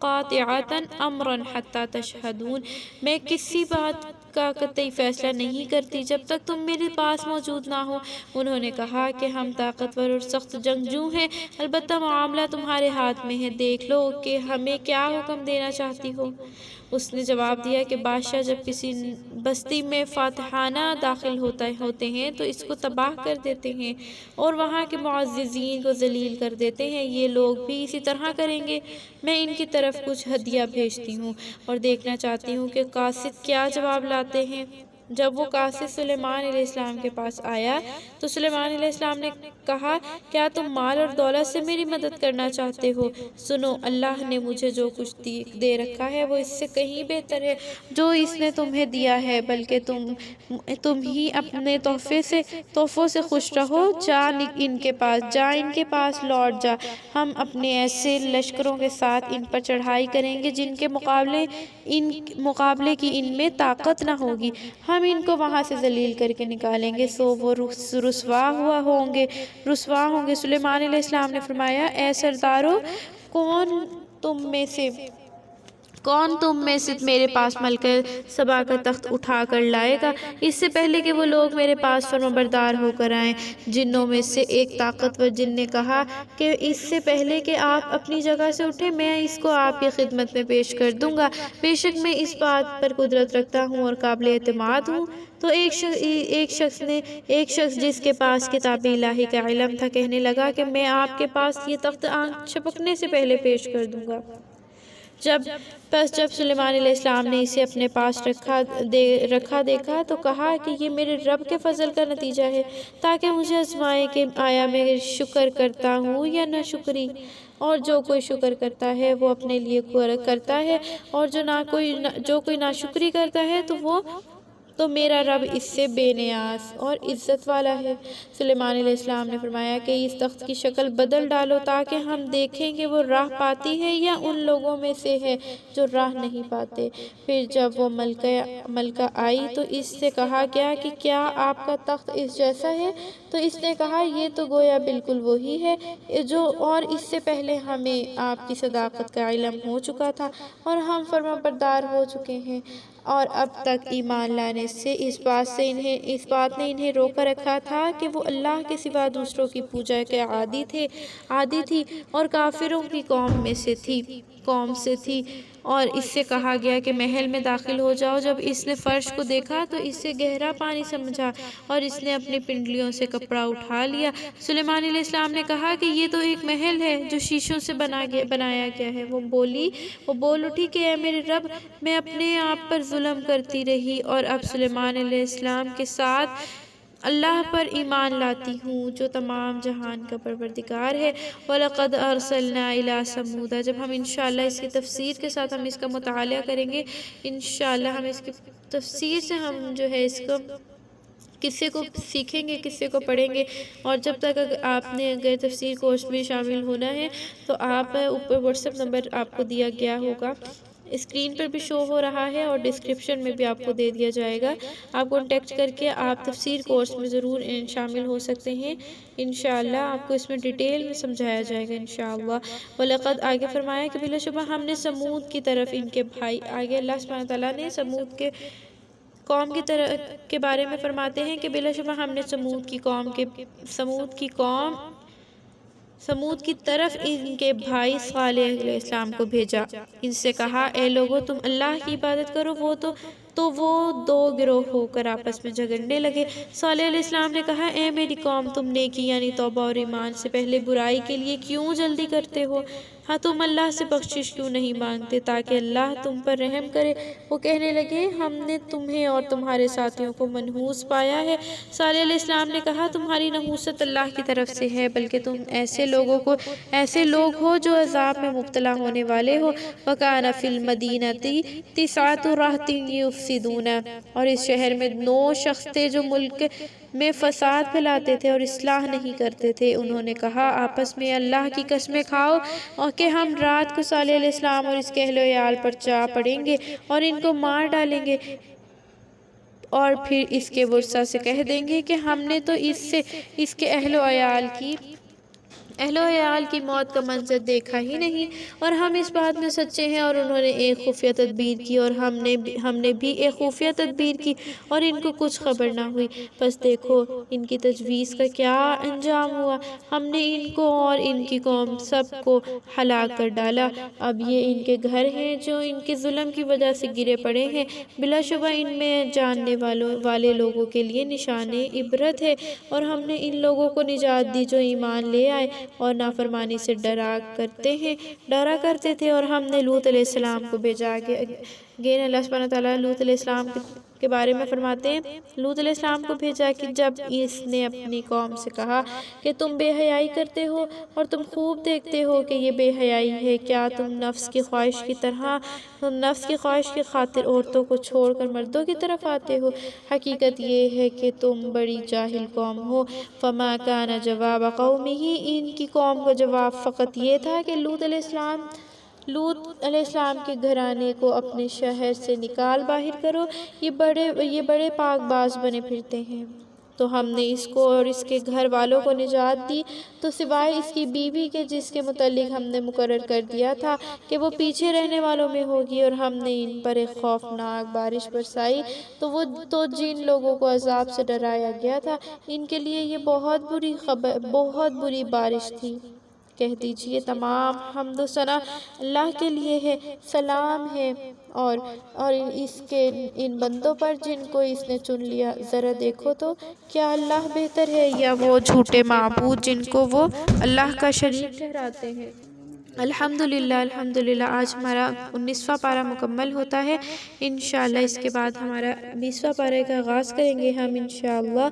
قَاطِعَةً أَمْرًا حَتَّى تَشْهَدُونَ، میں کسی بات کا قطعی فیصلہ نہیں کرتی جب تک تم میرے پاس موجود نہ ہو۔ انہوں نے کہا کہ ہم طاقتور اور سخت جنگجو ہیں، البتہ معاملہ تمہارے ہاتھ میں ہے، دیکھ لو کہ ہمیں کیا حکم دینا چاہتی ہو۔ اس نے جواب دیا کہ بادشاہ جب کسی بستی میں فاتحانہ داخل ہوتے ہیں تو اس کو تباہ کر دیتے ہیں اور وہاں کے معززین کو ذلیل کر دیتے ہیں، یہ لوگ بھی اسی طرح کریں گے۔ میں ان کی طرف کچھ ہدیہ بھیجتی ہوں اور دیکھنا چاہتی ہوں کہ قاصد کیا جواب لاتے ہیں۔ جب وہ قاصد سلیمان علیہ السلام کے پاس آیا تو سلیمان علیہ السلام نے کہا، کیا تم مال اور دولت سے میری مدد کرنا چاہتے ہو؟ سنو، اللہ نے مجھے جو کچھ دے رکھا ہے وہ اس سے کہیں بہتر ہے جو اس نے تمہیں دیا ہے، بلکہ تم ہی اپنے تحفوں سے خوش رہو۔ جا ان کے پاس لوٹ جا، ہم اپنے ایسے لشکروں کے ساتھ ان پر چڑھائی کریں گے جن کے مقابلے کی ان میں طاقت نہ ہوگی، ہم ان کو وہاں سے ذلیل کر کے نکالیں گے، سو وہ رسوا ہوں گے۔ سلیمان علیہ السلام نے فرمایا، اے سردارو، کون تم میں سے میرے پاس ملکہ سبا کا تخت اٹھا کر لائے گا اس سے پہلے کہ وہ لوگ میرے پاس فرمانبردار ہو کر آئیں؟ جنوں میں سے ایک طاقتور جن نے کہا کہ اس سے پہلے کہ آپ اپنی جگہ سے اٹھیں میں اس کو آپ کی خدمت میں پیش کر دوں گا، بے شک میں اس بات پر قدرت رکھتا ہوں اور قابل اعتماد ہوں۔ تو ایک شخص جس کے پاس کتاب الہی کا علم تھا کہنے لگا کہ میں آپ کے پاس یہ تخت آنکھ جھپکنے سے پہلے پیش کر دوں گا۔ جب سلیمان علیہ السلام نے اسے اپنے پاس رکھا دیکھا تو کہا کہ یہ میرے رب کے فضل کا نتیجہ ہے، تاکہ مجھے آزمائے کہ آیا میں شکر کرتا ہوں یا نہ شکری، اور جو کوئی شکر کرتا ہے وہ اپنے لیے کرتا ہے، اور جو کوئی ناشکری کرتا ہے تو میرا رب اس سے بے نیاز اور عزت والا ہے۔ سلیمان علیہ السلام نے فرمایا کہ اس تخت کی شکل بدل ڈالو تاکہ ہم دیکھیں کہ وہ راہ پاتی ہے یا ان لوگوں میں سے ہے جو راہ نہیں پاتے۔ پھر جب وہ ملکہ آئی تو اس سے کہا گیا کہ کیا آپ کا تخت اس جیسا ہے؟ تو اس نے کہا یہ تو گویا بالکل وہی ہے اور اس سے پہلے ہمیں آپ کی صداقت کا علم ہو چکا تھا اور ہم فرمانبردار ہو چکے ہیں، اور اب تک ایمان لانے سے اس بات نے انہیں روکا رکھا تھا کہ وہ اللہ کے سوا دوسروں کی پوجا کے عادی تھی اور کافروں کی قوم سے تھی۔ اور اس سے کہا گیا کہ محل میں داخل ہو جاؤ۔ جب اس نے فرش کو دیکھا تو اسے گہرا پانی سمجھا اور اس نے اپنی پنڈلیوں سے کپڑا اٹھا لیا۔ سلیمان علیہ السلام نے کہا کہ یہ تو ایک محل ہے جو شیشوں سے بنایا گیا ہے۔ وہ بول اٹھی کہ اے میرے رب، میں اپنے آپ پر ظلم کرتی رہی اور اب سلیمان علیہ السلام کے ساتھ اللہ پر ایمان لاتی ہوں جو تمام جہان کا پروردگار ہے۔ وَلَقَدْ أَرْسَلْنَا إِلَىٰ ثَمُودَ۔ جب ہم انشاءاللہ اس کی تفسیر کے ساتھ ہم اس کا مطالعہ کریں گے، انشاءاللہ ہم اس کی تفسیر سے ہم جو ہے اس کو قصے کو سیکھیں گے، قصے کو پڑھیں گے، اور جب تک آپ نے اگر تفسیر کورس میں شامل ہونا ہے تو آپ اوپر واٹس ایپ نمبر آپ کو دیا گیا ہوگا، اسکرین پر بھی شو ہو رہا ہے اور ڈسکرپشن میں بھی آپ کو دے دیا جائے گا۔ آپ کانٹیکٹ کر کے آپ تفسیر کورس میں ضرور شامل ہو سکتے ہیں۔ انشاءاللہ آپ کو اس میں ڈیٹیل میں سمجھایا جائے گا انشاءاللہ۔ وَلَقَدْ آگے فرمایا کہ بلا شبہ ہم نے سمود کی طرف ان کے بھائی، آگے اللہ سبحانہ تعالیٰ نے سمود کے قوم کے بارے میں فرماتے ہیں کہ بلا شبہ ہم نے سمود کی طرف ان کے بھائی صالح علیہ السلام کو بھیجا۔ ان سے کہا اے لوگو تم اللہ کی عبادت کرو۔ تو وہ دو گروہ ہو کر آپس میں جھگڑنے لگے۔ صالح علیہ السلام نے کہا اے میری قوم، تم نیکی یعنی توبہ اور ایمان سے پہلے برائی کے لیے کیوں جلدی کرتے ہو؟ ہاں تم اللہ سے بخشش کیوں نہیں مانگتے تاکہ اللہ تم پر رحم کرے؟ وہ کہنے لگے ہم نے تمہیں اور تمہارے ساتھیوں کو منحوس پایا ہے۔ صالح علیہ السلام نے کہا تمہاری نحوست اللہ کی طرف سے ہے، بلکہ تم ایسے لوگ ہو جو عذاب میں مبتلا ہونے والے ہو۔ وَكَانَ فِي الْمَدِينَةِ 9 رَهْطٍ يُفْسِدُونَ۔ اور اس شہر میں 9 شخص تھے جو ملک میں فساد پھیلاتے تھے اور اصلاح نہیں کرتے تھے۔ انہوں نے کہا آپس میں اللہ کی قسمیں کھاؤ اور کہ ہم رات کو صالح علیہ السلام اور اس کے اہل و عیال پر جا پڑیں گے اور ان کو مار ڈالیں گے، اور پھر اس کے ورثاء سے کہہ دیں گے کہ ہم نے تو اس کے اہل و عیال کی موت کا منظر دیکھا ہی نہیں، اور ہم اس بات میں سچے ہیں۔ اور انہوں نے ایک خفیہ تدبیر کی اور ہم نے بھی ایک خفیہ تدبیر کی اور ان کو کچھ خبر نہ ہوئی۔ بس دیکھو ان کی تجویز کا کیا انجام ہوا، ہم نے ان کو اور ان کی قوم سب کو ہلاک کر ڈالا۔ اب یہ ان کے گھر ہیں جو ان کے ظلم کی وجہ سے گرے پڑے ہیں، بلا شبہ ان میں جاننے والے لوگوں کے لیے نشان عبرت ہے۔ اور ہم نے ان لوگوں کو نجات دی جو ایمان لے آئے اور نافرمانی سے ڈرا کرتے تھے، اور ہم نے لوط علیہ السلام کو بھیجا۔ اگین اللہ سبحانہ تعالیٰ لوط علیہ السلام کے بارے میں فرماتے ہیں لوط علیہ السلام کو بھیجا کہ جب اس نے اپنی قوم سے کہا کہ تم بے حیائی کرتے ہو اور تم خوب دیکھتے ہو کہ یہ بے حیائی ہے، کیا تم نفس کی خواہش کی خاطر عورتوں کو چھوڑ کر مردوں کی طرف آتے ہو؟ حقیقت یہ ہے کہ تم بڑی جاہل قوم ہو۔ فما کان جواب قومہ، ان کی قوم کا جواب فقط یہ تھا کہ لوط علیہ السلام کے گھرانے کو اپنے شہر سے نکال باہر کرو، یہ بڑے پاک باز بنے پھرتے ہیں۔ تو ہم نے اس کو اور اس کے گھر والوں کو نجات دی، تو سوائے اس کی بیوی کے جس کے متعلق ہم نے مقرر کر دیا تھا کہ وہ پیچھے رہنے والوں میں ہوگی، اور ہم نے ان پر ایک خوفناک بارش برسائی تو جن لوگوں کو عذاب سے ڈرایا گیا تھا ان کے لیے یہ بہت بری بارش تھی۔ کہہ دیجئے تمام حمد و ثنا اللہ کے لیے ہے، سلام ہے اور اس کے ان بندوں پر جن کو اس نے چن لیا۔ ذرا دیکھو تو کیا اللہ بہتر ہے یا وہ جھوٹے معبود جن کو وہ اللہ کا شریک ٹھہراتے ہیں؟ الحمدللہ آج ہمارا 19واں پارہ مکمل ہوتا ہے۔ انشاءاللہ اس کے بعد ہمارا 20واں پارے کا آغاز کریں گے ہم انشاءاللہ۔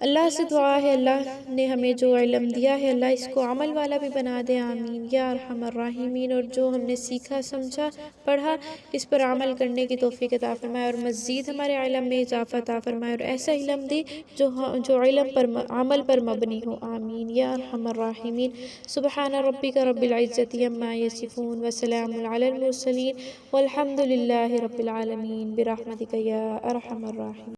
اللہ سے دعا ہے اللہ نے ہمیں جو علم دیا ہے اللہ اس کو عمل والا بھی بنا دے، آمین یا ارحم الراحمین۔ اور جو ہم نے سیکھا سمجھا پڑھا اس پر عمل کرنے کی توفیق عطا فرمائے، اور مزید ہمارے علم میں اضافہ عطا فرمائے، اور ایسا علم دے جو علم پر عمل پر مبنی ہو، آمین یا ارحم الراحمین۔ سبحان ربک رب العزت عما یصفون وسلام علی المرسلین والحمد للہ رب العالمین برحمتک یا ارحم الراحمین۔